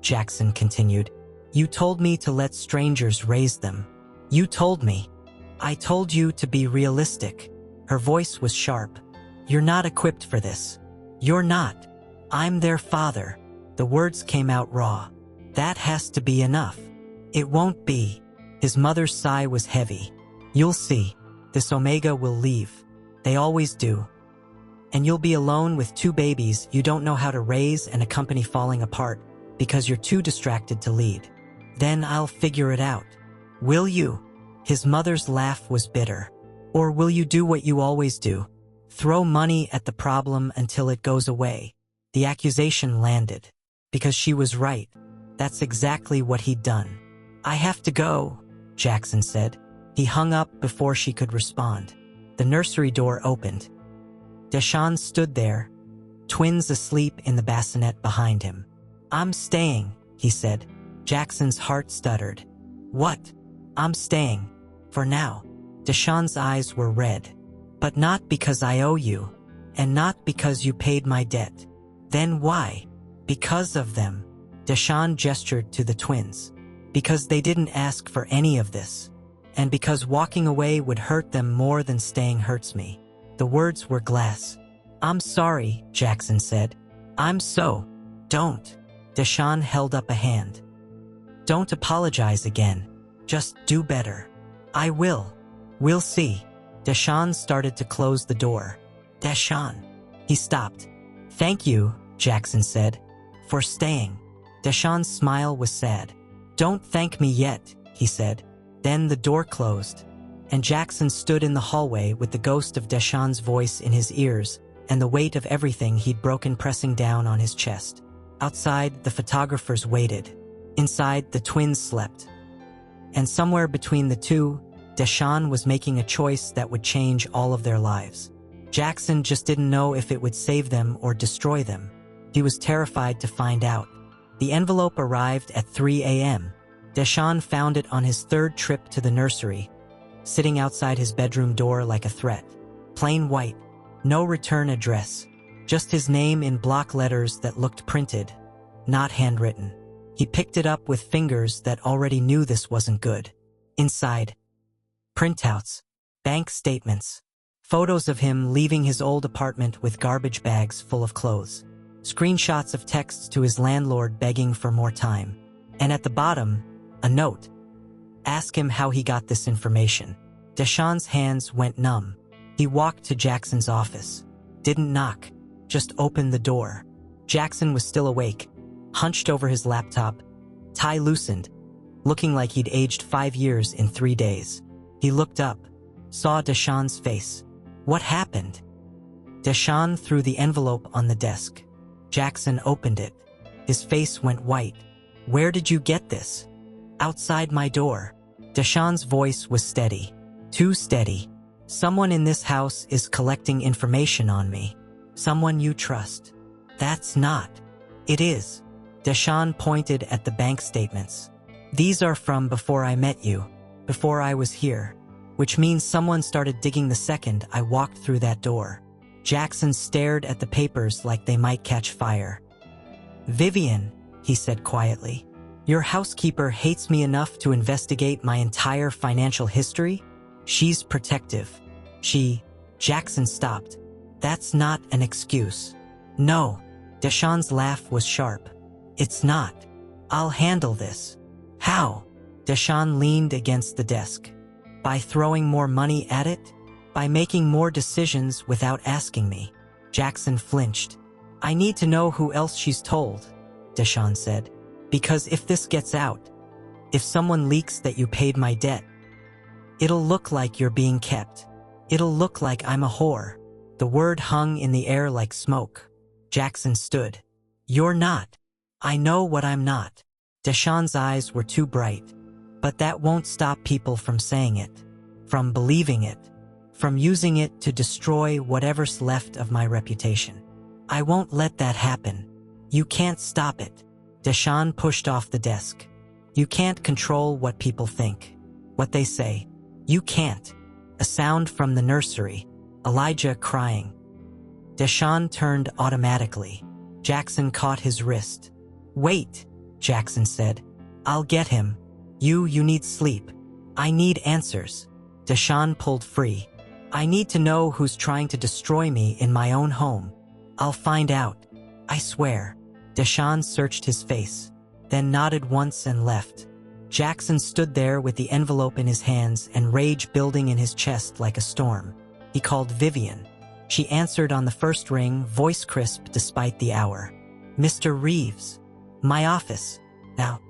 Jackson continued. You told me to let strangers raise them. You told me. I told you to be realistic. Her voice was sharp. You're not equipped for this. You're not. I'm their father. The words came out raw. That has to be enough. It won't be. His mother's sigh was heavy. You'll see. This Omega will leave. They always do. And you'll be alone with 2 babies you don't know how to raise and a company falling apart because you're too distracted to lead. Then I'll figure it out. Will you? His mother's laugh was bitter. Or will you do what you always do? Throw money at the problem until it goes away. The accusation landed. Because she was right. That's exactly what he'd done. I have to go, Jackson said. He hung up before she could respond. The nursery door opened. Deshawn stood there, twins asleep in the bassinet behind him. I'm staying, he said. Jackson's heart stuttered. What? I'm staying. For now. Deshawn's eyes were red. But not because I owe you. And not because you paid my debt. Then why? Because of them. Deshawn gestured to the twins. Because they didn't ask for any of this. And because walking away would hurt them more than staying hurts me. The words were glass. I'm sorry, Jackson said. Don't. Deshawn held up a hand. Don't apologize again. Just do better. I will. We'll see. Deshawn started to close the door. Deshawn. He stopped. Thank you, Jackson said, for staying. Deshawn's smile was sad. Don't thank me yet, he said. Then the door closed, and Jackson stood in the hallway with the ghost of Deshawn's voice in his ears and the weight of everything he'd broken pressing down on his chest. Outside, the photographers waited. Inside, the twins slept. And somewhere between the two, Deshawn was making a choice that would change all of their lives. Jackson just didn't know if it would save them or destroy them. He was terrified to find out. The envelope arrived at 3 a.m. Deshawn found it on his third trip to the nursery, sitting outside his bedroom door like a threat. Plain white, no return address, just his name in block letters that looked printed, not handwritten. He picked it up with fingers that already knew this wasn't good. Inside, printouts, bank statements, photos of him leaving his old apartment with garbage bags full of clothes, screenshots of texts to his landlord begging for more time, and at the bottom, a note. Ask him how he got this information. Deshawn's hands went numb. He walked to Jackson's office. Didn't knock, just opened the door. Jackson was still awake, hunched over his laptop, tie loosened, looking like he'd aged 5 years in 3 days. He looked up, saw Deshawn's face. What happened? Deshawn threw the envelope on the desk. Jackson opened it. His face went white. Where did you get this? Outside my door. Deshawn's voice was steady. Too steady. Someone in this house is collecting information on me. Someone you trust. That's not. It is. Deshawn pointed at the bank statements. These are from before I met you, before I was here, which means someone started digging the second I walked through that door. Jackson stared at the papers like they might catch fire. Vivian, he said quietly, your housekeeper hates me enough to investigate my entire financial history? She's protective. Jackson stopped. That's not an excuse. No. Deshawn's laugh was sharp. It's not. I'll handle this. How? Deshawn leaned against the desk. By throwing more money at it? By making more decisions without asking me. Jackson flinched. I need to know who else she's told, Deshawn said. Because if this gets out, if someone leaks that you paid my debt, it'll look like you're being kept. It'll look like I'm a whore. The word hung in the air like smoke. Jackson stood. You're not. I know what I'm not. Deshawn's eyes were too bright. But that won't stop people from saying it, from believing it, from using it to destroy whatever's left of my reputation. I won't let that happen. You can't stop it. Deshawn pushed off the desk. You can't control what people think, what they say. You can't. A sound from the nursery. Elijah crying. Deshawn turned automatically. Jackson caught his wrist. Wait, Jackson said. I'll get him. You need sleep. I need answers. Deshawn pulled free. I need to know who's trying to destroy me in my own home. I'll find out. I swear. Deshawn searched his face, then nodded once and left. Jackson stood there with the envelope in his hands and rage building in his chest like a storm. He called Vivian. She answered on the first ring, voice crisp despite the hour. Mr. Reeves. My office. Now.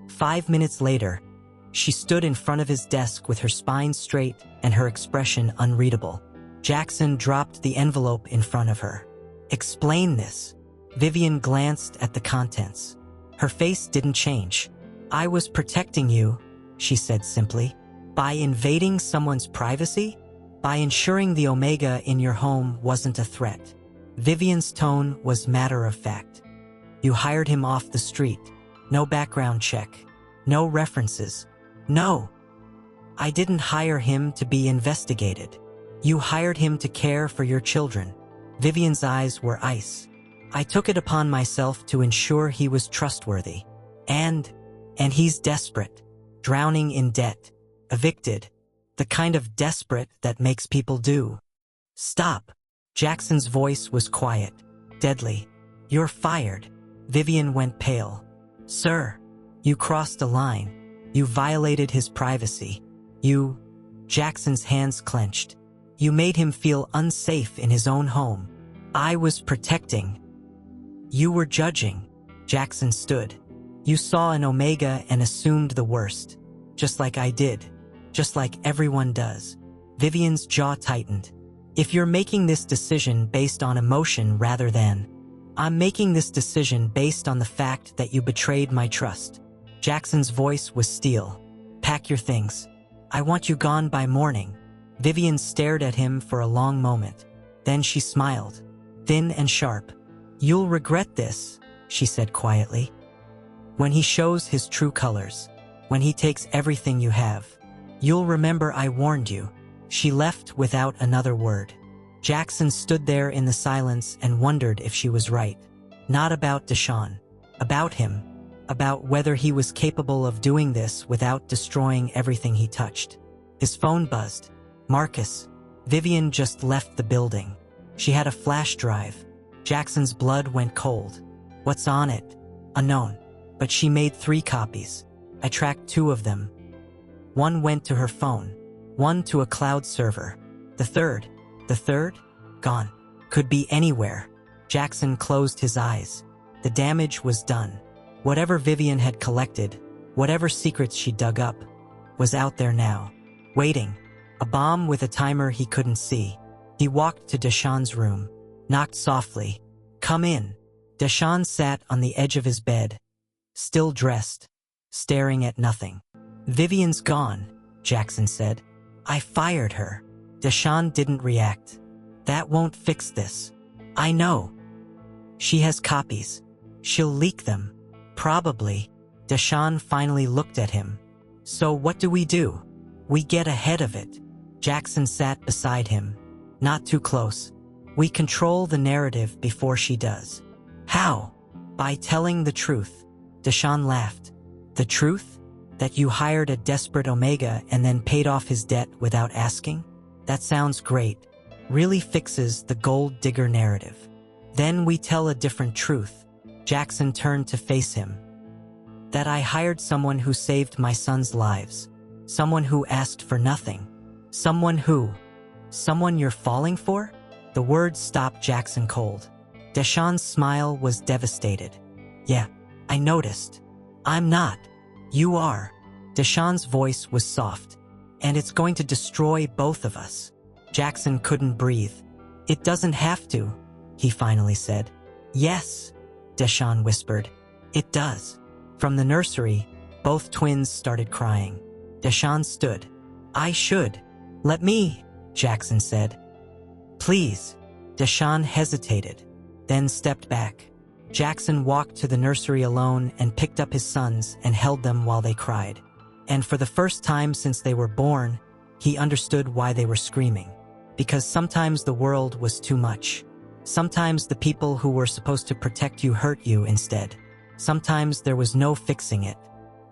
5 minutes later, she stood in front of his desk with her spine straight and her expression unreadable. Jackson dropped the envelope in front of her. Explain this. Vivian glanced at the contents. Her face didn't change. I was protecting you, she said simply. By invading someone's privacy? By ensuring the Omega in your home wasn't a threat. Vivian's tone was matter of fact. You hired him off the street. No background check. No references. No. I didn't hire him to be investigated. You hired him to care for your children. Vivian's eyes were ice. I took it upon myself to ensure he was trustworthy. And he's desperate. Drowning in debt. Evicted. The kind of desperate that makes people do. Stop. Jackson's voice was quiet. Deadly. You're fired. Vivian went pale. Sir, you crossed a line. You violated his privacy. Jackson's hands clenched. You made him feel unsafe in his own home. I was protecting. You were judging. Jackson stood. You saw an omega and assumed the worst. Just like I did. Just like everyone does. Vivian's jaw tightened. If you're making this decision based on emotion rather than... I'm making this decision based on the fact that you betrayed my trust. Jackson's voice was steel. Pack your things. I want you gone by morning. Vivian stared at him for a long moment. Then she smiled. Thin and sharp. You'll regret this, she said quietly. When he shows his true colors. When he takes everything you have. You'll remember I warned you. She left without another word. Jackson stood there in the silence and wondered if she was right. Not about Deshawn. About him. About whether he was capable of doing this without destroying everything he touched. His phone buzzed. Marcus. Vivian just left the building. She had a flash drive. Jackson's blood went cold. What's on it? Unknown. But she made 3 copies. I tracked 2 of them. One went to her phone. One to a cloud server. The third? Gone. Could be anywhere. Jackson closed his eyes. The damage was done. Whatever Vivian had collected, whatever secrets she dug up, was out there now. Waiting. A bomb with a timer he couldn't see. He walked to Deshawn's room. Knocked softly. Come in. Deshawn sat on the edge of his bed. Still dressed. Staring at nothing. Vivian's gone, Jackson said. I fired her. Deshawn didn't react. That won't fix this. I know. She has copies. She'll leak them. Probably. Deshawn finally looked at him. So what do? We get ahead of it. Jackson sat beside him. Not too close. We control the narrative before she does. How? By telling the truth. Deshawn laughed. The truth? That you hired a desperate omega and then paid off his debt without asking? That sounds great. Really fixes the gold digger narrative. Then we tell a different truth. Jackson turned to face him. That I hired someone who saved my son's lives. Someone who asked for nothing. Someone you're falling for? The words stopped Jackson cold. Deshawn's smile was devastated. Yeah, I noticed. I'm not. You are. Deshawn's voice was soft. And it's going to destroy both of us. Jackson couldn't breathe. It doesn't have to, he finally said. Yes, Deshawn whispered. It does. From the nursery, both twins started crying. Deshawn stood. I should. Let me, Jackson said. Please. Deshawn hesitated, then stepped back. Jackson walked to the nursery alone and picked up his sons and held them while they cried. And for the first time since they were born, he understood why they were screaming. Because sometimes the world was too much. Sometimes the people who were supposed to protect you hurt you instead. Sometimes there was no fixing it,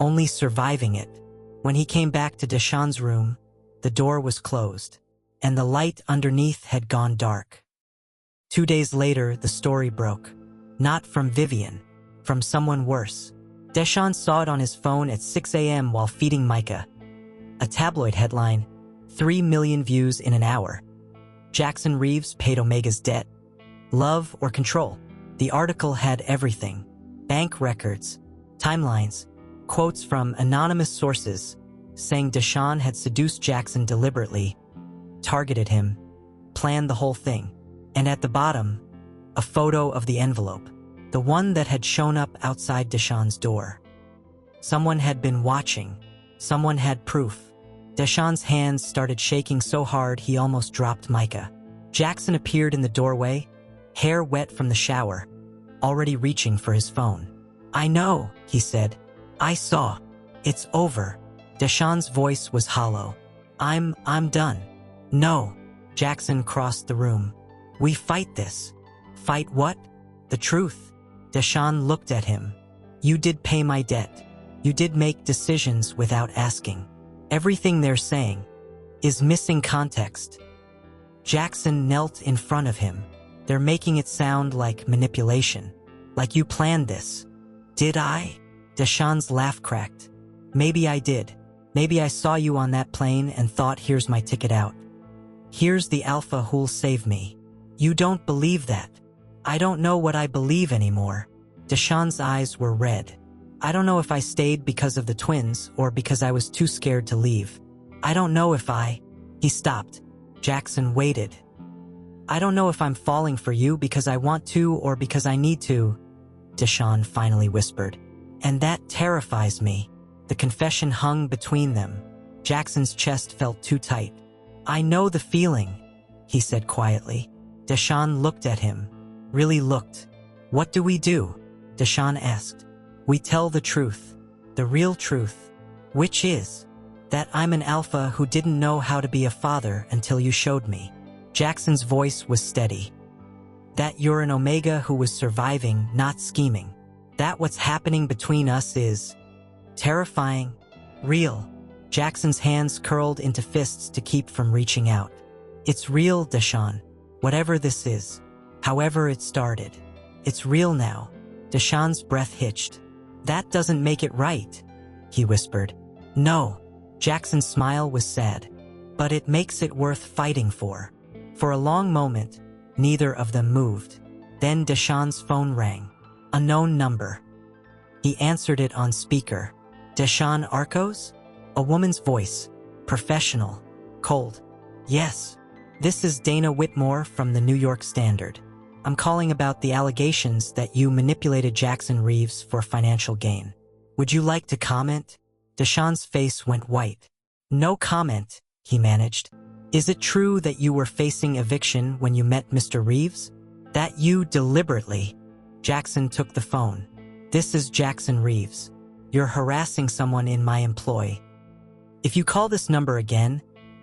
only surviving it. When he came back to Deshawn's room, the door was closed, and the light underneath had gone dark. 2 days later, the story broke. Not from Vivian, from someone worse. Deshawn saw it on his phone at 6 a.m. while feeding Micah. A tabloid headline, 3 million views in an hour. Jackson Reeves paid Omega's debt. Love or control? The article had everything. Bank records, timelines, quotes from anonymous sources saying Deshawn had seduced Jackson deliberately, targeted him, planned the whole thing. And at the bottom, a photo of the envelope, the one that had shown up outside Deshawn's door. Someone had been watching. Someone had proof. Deshawn's hands started shaking so hard he almost dropped Micah. Jackson appeared in the doorway, hair wet from the shower, already reaching for his phone. I know, he said. I saw. It's over. Deshawn's voice was hollow. I'm done. No. Jackson crossed the room. We fight this. Fight what? The truth. Deshawn looked at him. You did pay my debt. You did make decisions without asking. Everything they're saying is missing context. Jackson knelt in front of him. They're making it sound like manipulation. Like you planned this. Did I? Deshawn's laugh cracked. Maybe I did. Maybe I saw you on that plane and thought, here's my ticket out. Here's the Alpha who'll save me. You don't believe that. I don't know what I believe anymore. Deshawn's eyes were red. I don't know if I stayed because of the twins or because I was too scared to leave. I don't know if He stopped. Jackson waited. I don't know if I'm falling for you because I want to or because I need to, Deshawn finally whispered. And that terrifies me. The confession hung between them. Jackson's chest felt too tight. I know the feeling, he said quietly. Deshawn looked at him. Really looked. What do we do? Deshawn asked. We tell the truth. The real truth. Which is that I'm an Alpha who didn't know how to be a father until you showed me. Jackson's voice was steady. That you're an Omega who was surviving, not scheming. That what's happening between us is terrifying, real. Jackson's hands curled into fists to keep from reaching out. It's real, Deshawn. Whatever this is. However it started. It's real now. Deshawn's breath hitched. That doesn't make it right, he whispered. No. Jackson's smile was sad. But it makes it worth fighting for. For a long moment, neither of them moved. Then Deshawn's phone rang. A known number. He answered it on speaker. Deshawn Arcos? A woman's voice. Professional. Cold. Yes. This is Dana Whitmore from the New York Standard. I'm calling about the allegations that you manipulated Jackson Reeves for financial gain. Would you like to comment? Deshawn's face went white. No comment, he managed. Is it true that you were facing eviction when you met Mr. Reeves? That you deliberately? Jackson took the phone. This is Jackson Reeves. You're harassing someone in my employ. If you call this number again,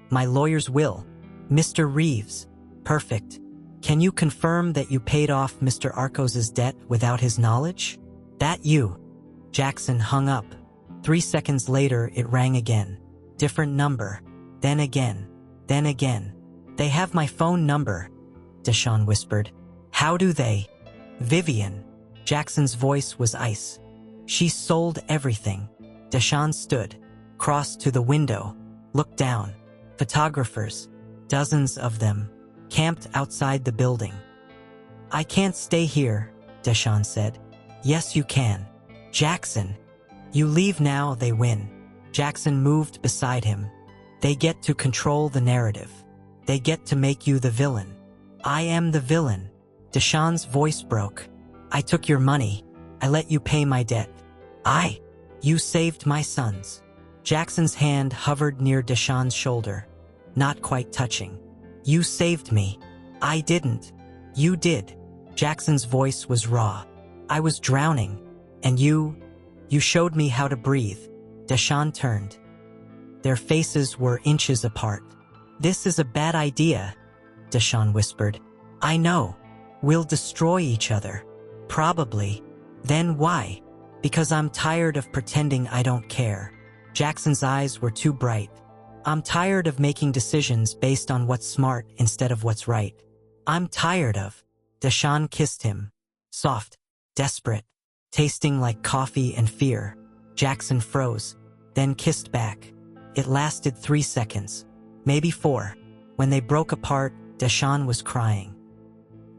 my lawyers will. Mr. Reeves. Perfect. Can you confirm that you paid off Mr. Arcos's debt without his knowledge? That you. Jackson hung up. 3 seconds later, it rang again. Different number. Then again. Then again. They have my phone number, Deshawn whispered. How do they? Vivian. Jackson's voice was ice. She sold everything. Deshawn stood, crossed to the window, looked down. Photographers, dozens of them, camped outside the building. I can't stay here, Deshawn said. Yes, you can. Jackson. You leave now, they win. Jackson moved beside him. They get to control the narrative. They get to make you the villain. I am the villain. Deshawn's voice broke. I took your money. I let you pay my debt. You saved my sons. Jackson's hand hovered near Deshawn's shoulder, not quite touching. You saved me. I didn't. You did. Jackson's voice was raw. I was drowning. And you showed me how to breathe. Deshawn turned. Their faces were inches apart. This is a bad idea, Deshawn whispered. I know. We'll destroy each other. Probably. Then why? Because I'm tired of pretending I don't care. Jackson's eyes were too bright. I'm tired of making decisions based on what's smart instead of what's right. I'm tired of. Deshawn kissed him. Soft, desperate, tasting like coffee and fear. Jackson froze, then kissed back. It lasted 3 seconds, maybe 4. When they broke apart, Deshawn was crying.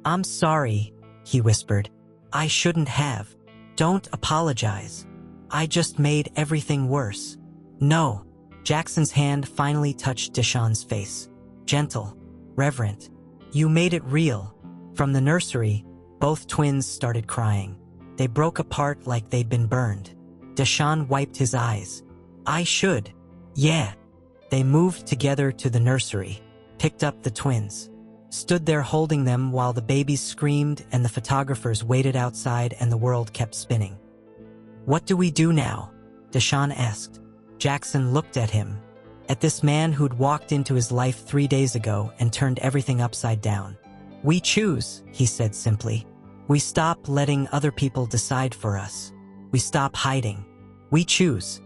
I'm sorry, he whispered. I shouldn't have. Don't apologize. I just made everything worse. No. Jackson's hand finally touched Deshawn's face. Gentle, reverent. You made it real. From the nursery, both twins started crying. They broke apart like they'd been burned. Deshawn wiped his eyes. I should. Yeah. They moved together to the nursery, picked up the twins, stood there holding them while the babies screamed and the photographers waited outside and the world kept spinning. What do we do now? Deshawn asked. Jackson looked at him, at this man who'd walked into his life 3 days ago and turned everything upside down. We choose, he said simply. We stop letting other people decide for us. We stop hiding. We choose.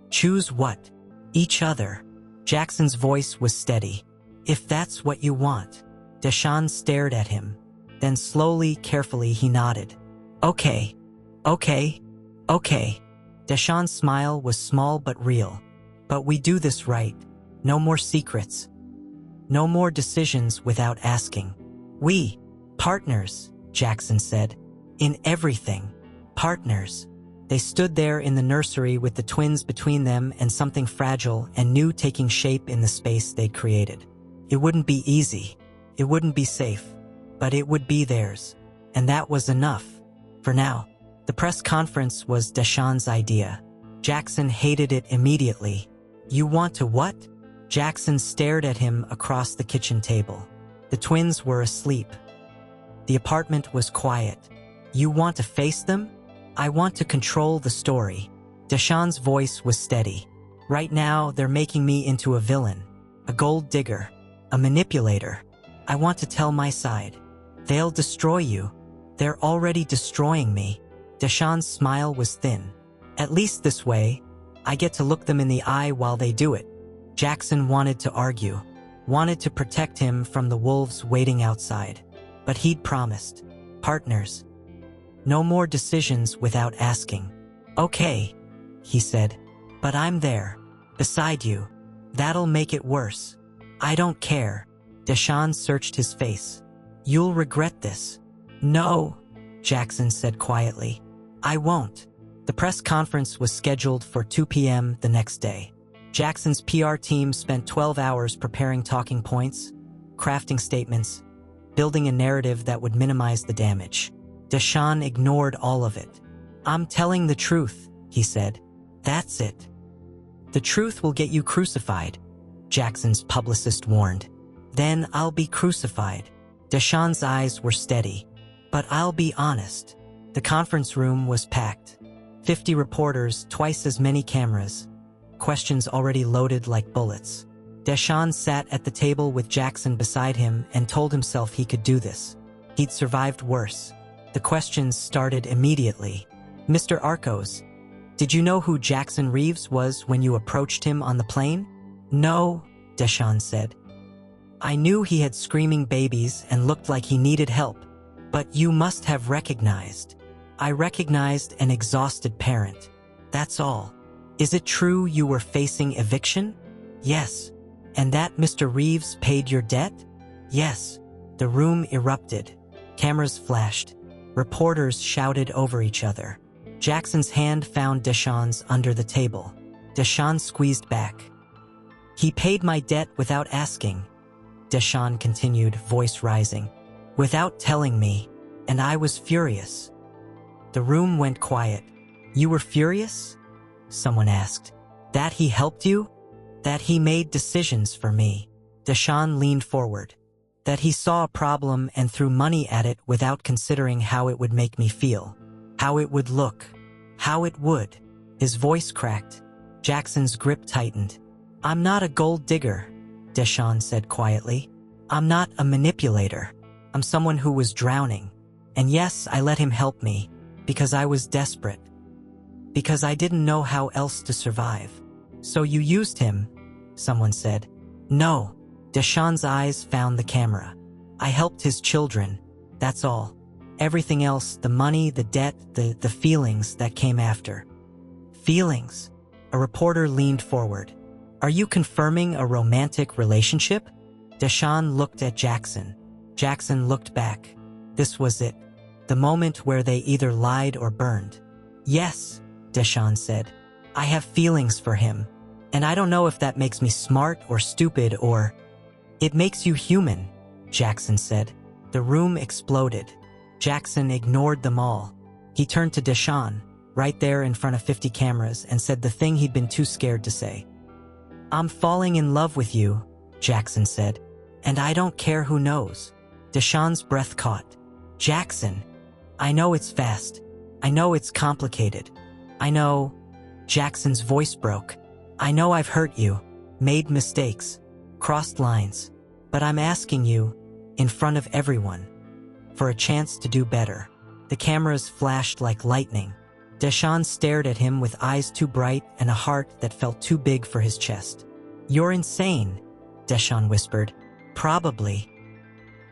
Choose what? Each other. Jackson's voice was steady. If that's what you want. Deshawn stared at him. Then slowly, carefully, he nodded. Okay. Okay. Okay. Deshawn's smile was small but real. But we do this right. No more secrets. No more decisions without asking. We, partners, Jackson said. In everything. Partners. They stood there in the nursery with the twins between them and something fragile and new taking shape in the space they'd created. It wouldn't be easy. It wouldn't be safe. But it would be theirs. And that was enough. For now. The press conference was Deshawn's idea. Jackson hated it immediately. You want to what? Jackson stared at him across the kitchen table. The twins were asleep. The apartment was quiet. You want to face them? I want to control the story. Deshawn's voice was steady. Right now, they're making me into a villain, a gold digger, a manipulator. I want to tell my side. They'll destroy you. They're already destroying me. Deshawn's smile was thin. At least this way, I get to look them in the eye while they do it. Jackson wanted to argue, wanted to protect him from the wolves waiting outside. But he'd promised. Partners. No more decisions without asking. Okay, he said. But I'm there. Beside you. That'll make it worse. I don't care. Deshawn searched his face. You'll regret this. No, Jackson said quietly. I won't. The press conference was scheduled for 2 p.m. the next day. Jackson's PR team spent 12 hours preparing talking points, crafting statements, building a narrative that would minimize the damage. Deshawn ignored all of it. I'm telling the truth, he said. That's it. The truth will get you crucified, Jackson's publicist warned. Then I'll be crucified. Deshawn's eyes were steady. But I'll be honest. The conference room was packed. 50 reporters, twice as many cameras. Questions already loaded like bullets. Deshawn sat at the table with Jackson beside him and told himself he could do this. He'd survived worse. The questions started immediately. Mr. Arcos, did you know who Jackson Reeves was when you approached him on the plane? No, Deshawn said. I knew he had screaming babies and looked like he needed help. But you must have recognized. I recognized an exhausted parent. That's all. Is it true you were facing eviction? Yes. And that Mr. Reeves paid your debt? Yes. The room erupted. Cameras flashed. Reporters shouted over each other. Jackson's hand found Deshawn's under the table. Deshawn squeezed back. He paid my debt without asking. Deshawn continued, voice rising. Without telling me, and I was furious. The room went quiet. You were furious? Someone asked. That he helped you? That he made decisions for me? Deshawn leaned forward. That he saw a problem and threw money at it without considering how it would make me feel. How it would look. How it would. His voice cracked. Jackson's grip tightened. I'm not a gold digger, Deshawn said quietly. I'm not a manipulator. I'm someone who was drowning. And yes, I let him help me, because I was desperate. Because I didn't know how else to survive. So you used him, someone said. No. Deshawn's eyes found the camera. I helped his children. That's all. Everything else, the money, the debt, the feelings that came after. Feelings? A reporter leaned forward. Are you confirming a romantic relationship? Deshawn looked at Jackson. Jackson looked back. This was it. The moment where they either lied or burned. Yes, Deshawn said. I have feelings for him. And I don't know if that makes me smart or stupid or... It makes you human, Jackson said. The room exploded. Jackson ignored them all. He turned to Deshawn, right there in front of 50 cameras, and said the thing he'd been too scared to say. I'm falling in love with you, Jackson said. And I don't care who knows. Deshawn's breath caught. Jackson, I know it's fast. I know it's complicated. I know... Jackson's voice broke. I know I've hurt you, made mistakes, crossed lines. But I'm asking you, in front of everyone, for a chance to do better. The cameras flashed like lightning. Deshawn stared at him with eyes too bright and a heart that felt too big for his chest. You're insane, Deshawn whispered. Probably.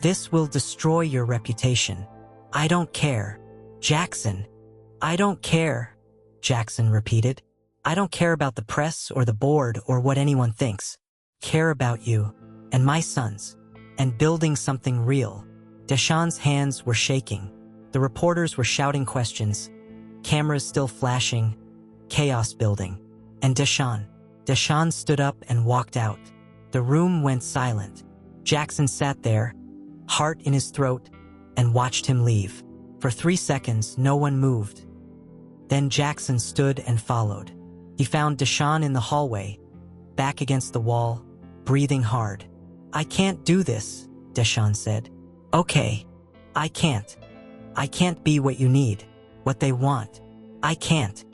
This will destroy your reputation. I don't care. Jackson. I don't care, Jackson repeated. I don't care about the press or the board or what anyone thinks. Care about you and my sons and building something real. Deshawn's hands were shaking. The reporters were shouting questions, cameras still flashing, chaos building. And Deshawn stood up and walked out. The room went silent. Jackson sat there, heart in his throat, and watched him leave. For 3 seconds, no one moved. Then Jackson stood and followed. He found Deshawn in the hallway, back against the wall, breathing hard. I can't do this, Deshawn said. Okay, I can't. I can't be what you need, what they want. I can't.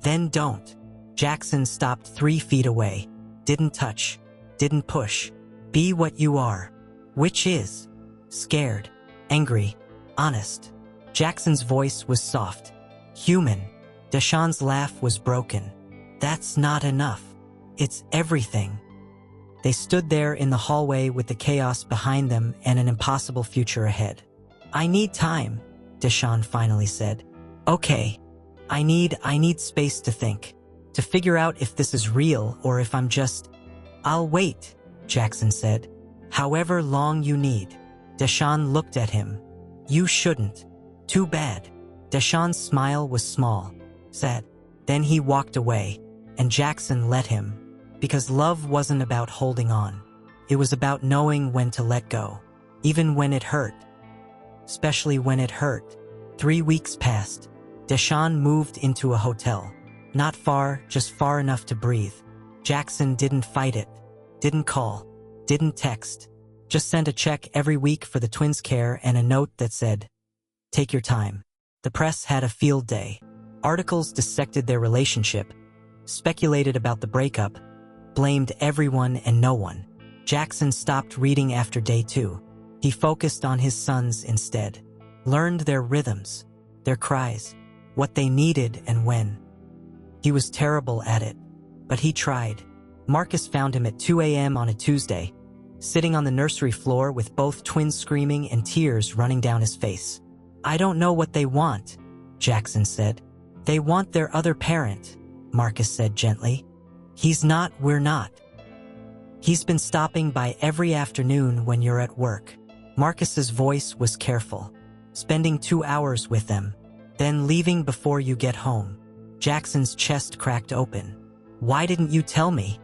Then don't. Jackson stopped 3 feet away. Didn't touch. Didn't push. Be what you are. Which is? Scared. Angry. Honest. Jackson's voice was soft. Human. Deshawn's laugh was broken. That's not enough. It's everything. They stood there in the hallway with the chaos behind them and an impossible future ahead. I need time, Deshawn finally said. Okay. I need space to think. To figure out if this is real or if I'm just... I'll wait, Jackson said. However long you need. Deshawn looked at him. You shouldn't. Too bad. Deshawn's smile was small, sad. Then he walked away, and Jackson let him. Because love wasn't about holding on. It was about knowing when to let go. Even when it hurt. Especially when it hurt. 3 weeks passed. Deshawn moved into a hotel. Not far, just far enough to breathe. Jackson didn't fight it. Didn't call. Didn't text. Just sent a check every week for the twins' care and a note that said, take your time. The press had a field day. Articles dissected their relationship, speculated about the breakup, blamed everyone and no one. Jackson stopped reading after day 2. He focused on his sons instead. Learned their rhythms, their cries, what they needed and when. He was terrible at it, but he tried. Marcus found him at 2 a.m. on a Tuesday, sitting on the nursery floor with both twins screaming and tears running down his face. I don't know what they want, Jackson said. They want their other parent, Marcus said gently. He's not, we're not. He's been stopping by every afternoon when you're at work. Marcus's voice was careful. Spending 2 hours with them, then leaving before you get home. Jackson's chest cracked open. Why didn't you tell me?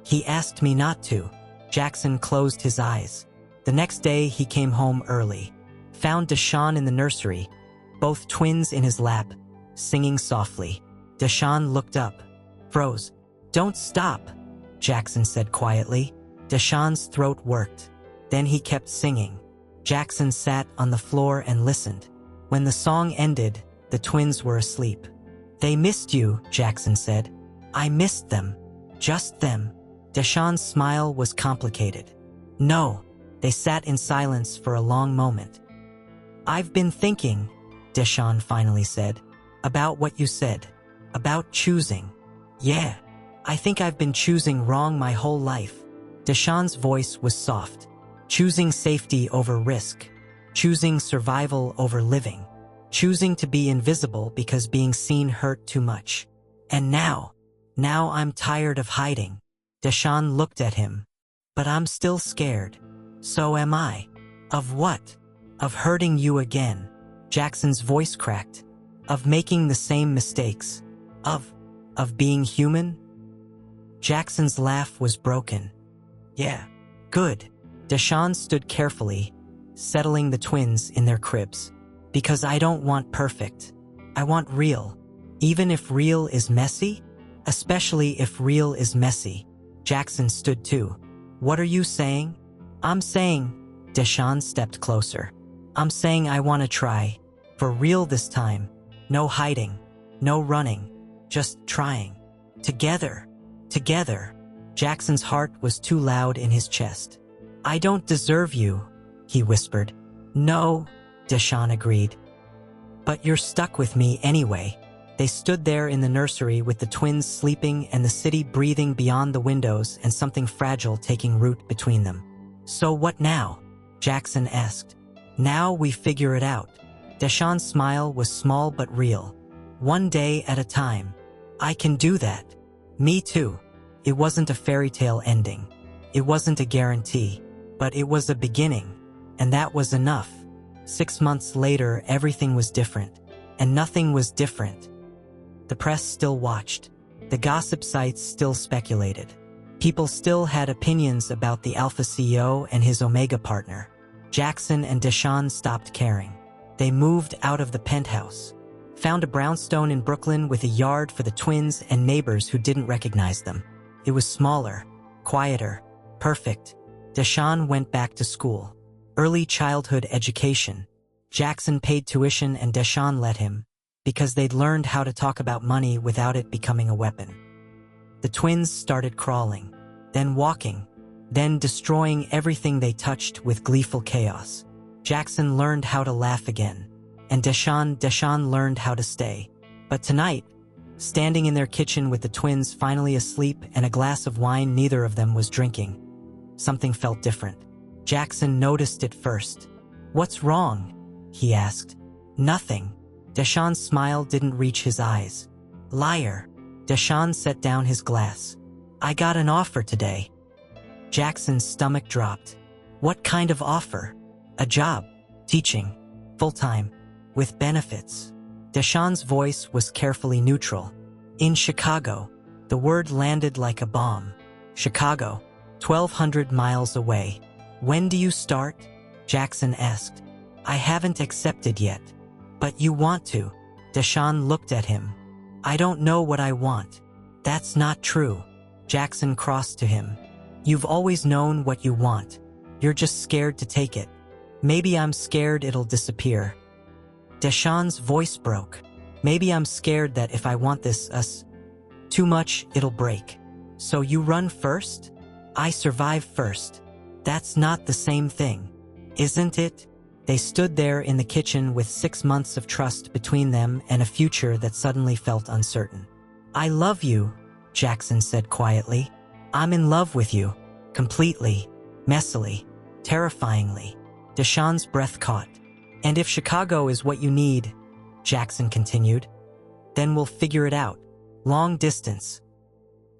He asked me not to. Jackson closed his eyes. The next day he came home early. Found Deshawn in the nursery, both twins in his lap, singing softly. Deshawn looked up, froze. Don't stop, Jackson said quietly. Deshawn's throat worked. Then he kept singing. Jackson sat on the floor and listened. When the song ended, the twins were asleep. They missed you, Jackson said. I missed them. Just them. Deshawn's smile was complicated. No. They sat in silence for a long moment. I've been thinking, Deshawn finally said, about what you said. About choosing. Yeah. I think I've been choosing wrong my whole life. Deshawn's voice was soft. Choosing safety over risk. Choosing survival over living. Choosing to be invisible because being seen hurt too much. And now I'm tired of hiding. Deshawn looked at him. But I'm still scared. So am I. Of what? Of hurting you again. Jackson's voice cracked. Of making the same mistakes. Of being human? Jackson's laugh was broken. Yeah. Good. Deshawn stood carefully, settling the twins in their cribs. Because I don't want perfect. I want real. Even if real is messy? Especially if real is messy. Jackson stood too. What are you saying? I'm saying... Deshawn stepped closer. I'm saying I want to try. For real this time. No hiding. No running. Just trying. Together. Together. Jackson's heart was too loud in his chest. I don't deserve you, he whispered. No, Deshawn agreed. But you're stuck with me anyway. They stood there in the nursery with the twins sleeping and the city breathing beyond the windows and something fragile taking root between them. So what now? Jackson asked. Now we figure it out. Deshawn's smile was small but real. One day at a time. I can do that. Me too. It wasn't a fairy tale ending. It wasn't a guarantee, but it was a beginning, and that was enough. 6 months later, everything was different, and nothing was different. The press still watched. The gossip sites still speculated. People still had opinions about the Alpha CEO and his Omega partner. Jackson and Deshawn stopped caring. They moved out of the penthouse, found a brownstone in Brooklyn with a yard for the twins and neighbors who didn't recognize them. It was smaller, quieter, perfect. Deshawn went back to school. Early childhood education. Jackson paid tuition and Deshawn let him, because they'd learned how to talk about money without it becoming a weapon. The twins started crawling, then walking, then destroying everything they touched with gleeful chaos. Jackson learned how to laugh again, and Deshawn learned how to stay. But tonight, standing in their kitchen with the twins finally asleep and a glass of wine neither of them was drinking, something felt different. Jackson noticed it first. "What's wrong?" he asked. "Nothing." Deshawn's smile didn't reach his eyes. "Liar." Deshawn set down his glass. "I got an offer today." Jackson's stomach dropped. "What kind of offer?" "A job. Teaching. Full-time. With benefits." Deshawn's voice was carefully neutral. "In Chicago." The word landed like a bomb. "Chicago. 1,200 miles away." "When do you start?" Jackson asked. "I haven't accepted yet." "But you want to." Deshawn looked at him. "I don't know what I want." "That's not true." Jackson crossed to him. "You've always known what you want. You're just scared to take it." "Maybe I'm scared it'll disappear." Deshawn's voice broke. "Maybe I'm scared that if I want this too much, it'll break." "So you run first?" "I survive first." "That's not the same thing." "Isn't it?" They stood there in the kitchen with 6 months of trust between them and a future that suddenly felt uncertain. "I love you," Jackson said quietly. "I'm in love with you. Completely. Messily. Terrifyingly." Deshawn's breath caught. "And if Chicago is what you need," Jackson continued, "then we'll figure it out. Long distance.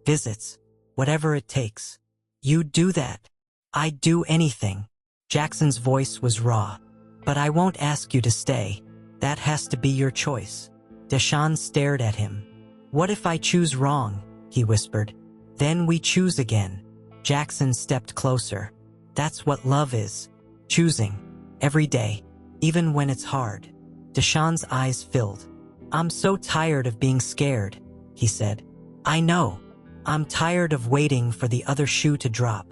Visits. Whatever it takes." "You'd do that?" "I'd do anything." Jackson's voice was raw. "But I won't ask you to stay. That has to be your choice." Deshawn stared at him. "What if I choose wrong?" he whispered. "Then we choose again." Jackson stepped closer. "That's what love is. Choosing. Every day. Even when it's hard." Deshawn's eyes filled. "I'm so tired of being scared," he said. "I know. I'm tired of waiting for the other shoe to drop."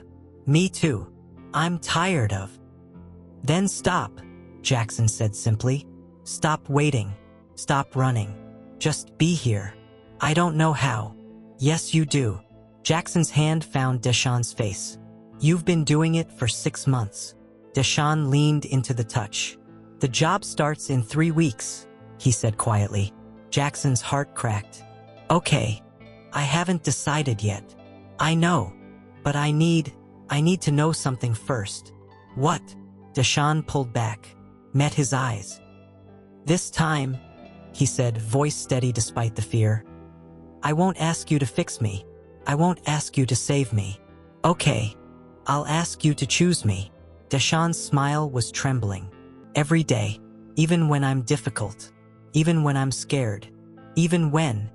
"Me too. I'm tired of." "Then stop," Jackson said simply. "Stop waiting. Stop running. Just be here." "I don't know how." "Yes, you do." Jackson's hand found Deshawn's face. "You've been doing it for 6 months." Deshawn leaned into the touch. "The job starts in 3 weeks," he said quietly. Jackson's heart cracked. "Okay. I haven't decided yet." "I know. But I need to know something first." "What?" Deshawn pulled back, met his eyes. "This time," he said, voice steady despite the fear, "I won't ask you to fix me. I won't ask you to save me. Okay. I'll ask you to choose me." Deshawn's smile was trembling. "Every day. Even when I'm difficult. Even when I'm scared. Even when."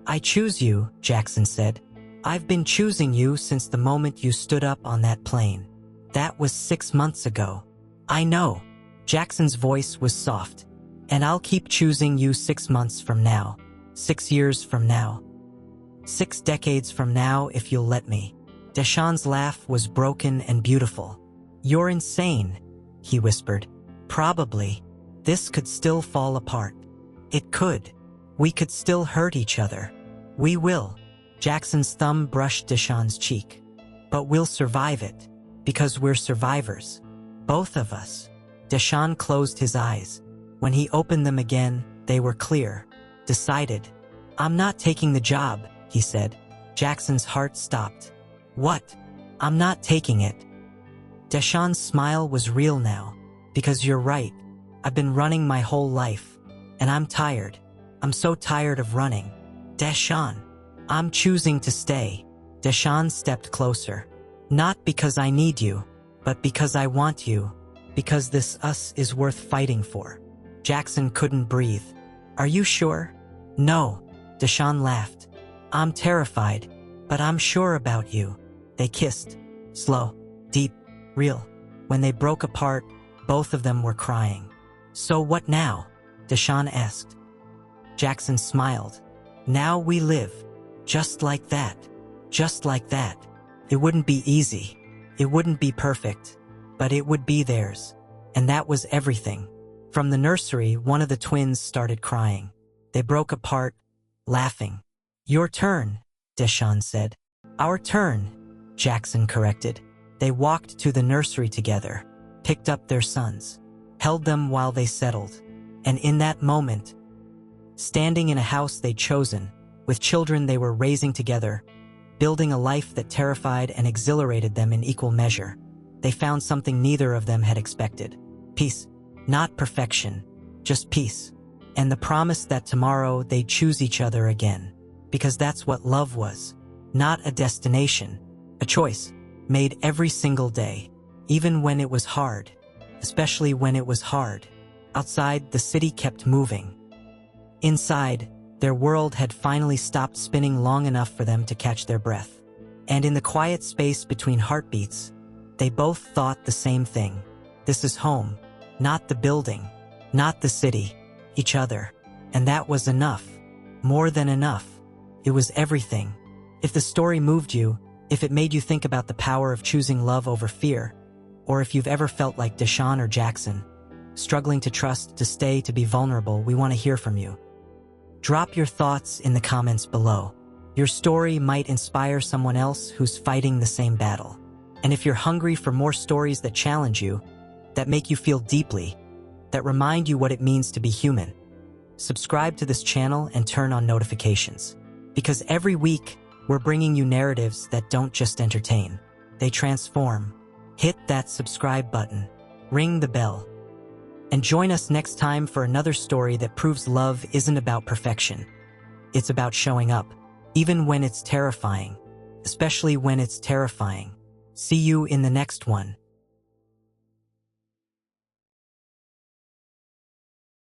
"I choose you," Jackson said. "I've been choosing you since the moment you stood up on that plane. That was 6 months ago." "I know." Jackson's voice was soft. "And I'll keep choosing you 6 months from now. 6 years from now. 6 decades from now if you'll let me." Deshawn's laugh was broken and beautiful. "You're insane," he whispered. "Probably. This could still fall apart." "It could. We could still hurt each other." "We will." Jackson's thumb brushed Deshawn's cheek. "But we'll survive it. Because we're survivors. Both of us." Deshawn closed his eyes. When he opened them again, they were clear. Decided. "I'm not taking the job," he said. Jackson's heart stopped. "What?" "I'm not taking it." Deshawn's smile was real now. "Because you're right. I've been running my whole life. And I'm tired. I'm so tired of running." Deshawn, I'm choosing to stay. Deshawn stepped closer. Not because I need you, but because I want you. Because this us is worth fighting for. Jackson couldn't breathe. Are you sure? No. Deshawn laughed. I'm terrified, but I'm sure about you. They kissed. Slow, deep, real. When they broke apart, both of them were crying. So what now? Deshawn asked. Jackson smiled. Now we live. Just like that. Just like that. It wouldn't be easy. It wouldn't be perfect. But it would be theirs. And that was everything. From the nursery, one of the twins started crying. They broke apart, laughing. Your turn, Deshawn said. Our turn, Jackson corrected. They walked to the nursery together, picked up their sons, held them while they settled. And in that moment, standing in a house they'd chosen, with children they were raising together, building a life that terrified and exhilarated them in equal measure, they found something neither of them had expected. Peace. Not perfection, just peace. And the promise that tomorrow they'd choose each other again. Because that's what love was. Not a destination, a choice, made every single day. Even when it was hard. Especially when it was hard. Outside, the city kept moving. Inside, their world had finally stopped spinning long enough for them to catch their breath. And in the quiet space between heartbeats, they both thought the same thing. This is home. Not the building. Not the city. Each other. And that was enough. More than enough. It was everything. If the story moved you, if it made you think about the power of choosing love over fear, or if you've ever felt like Deshawn or Jackson, struggling to trust, to stay, to be vulnerable, we want to hear from you. Drop your thoughts in the comments below. Your story might inspire someone else who's fighting the same battle. And if you're hungry for more stories that challenge you, that make you feel deeply, that remind you what it means to be human, subscribe to this channel and turn on notifications. Because every week, we're bringing you narratives that don't just entertain, they transform. Hit that subscribe button, ring the bell, and join us next time for another story that proves love isn't about perfection. It's about showing up, even when it's terrifying, especially when it's terrifying. See you in the next one.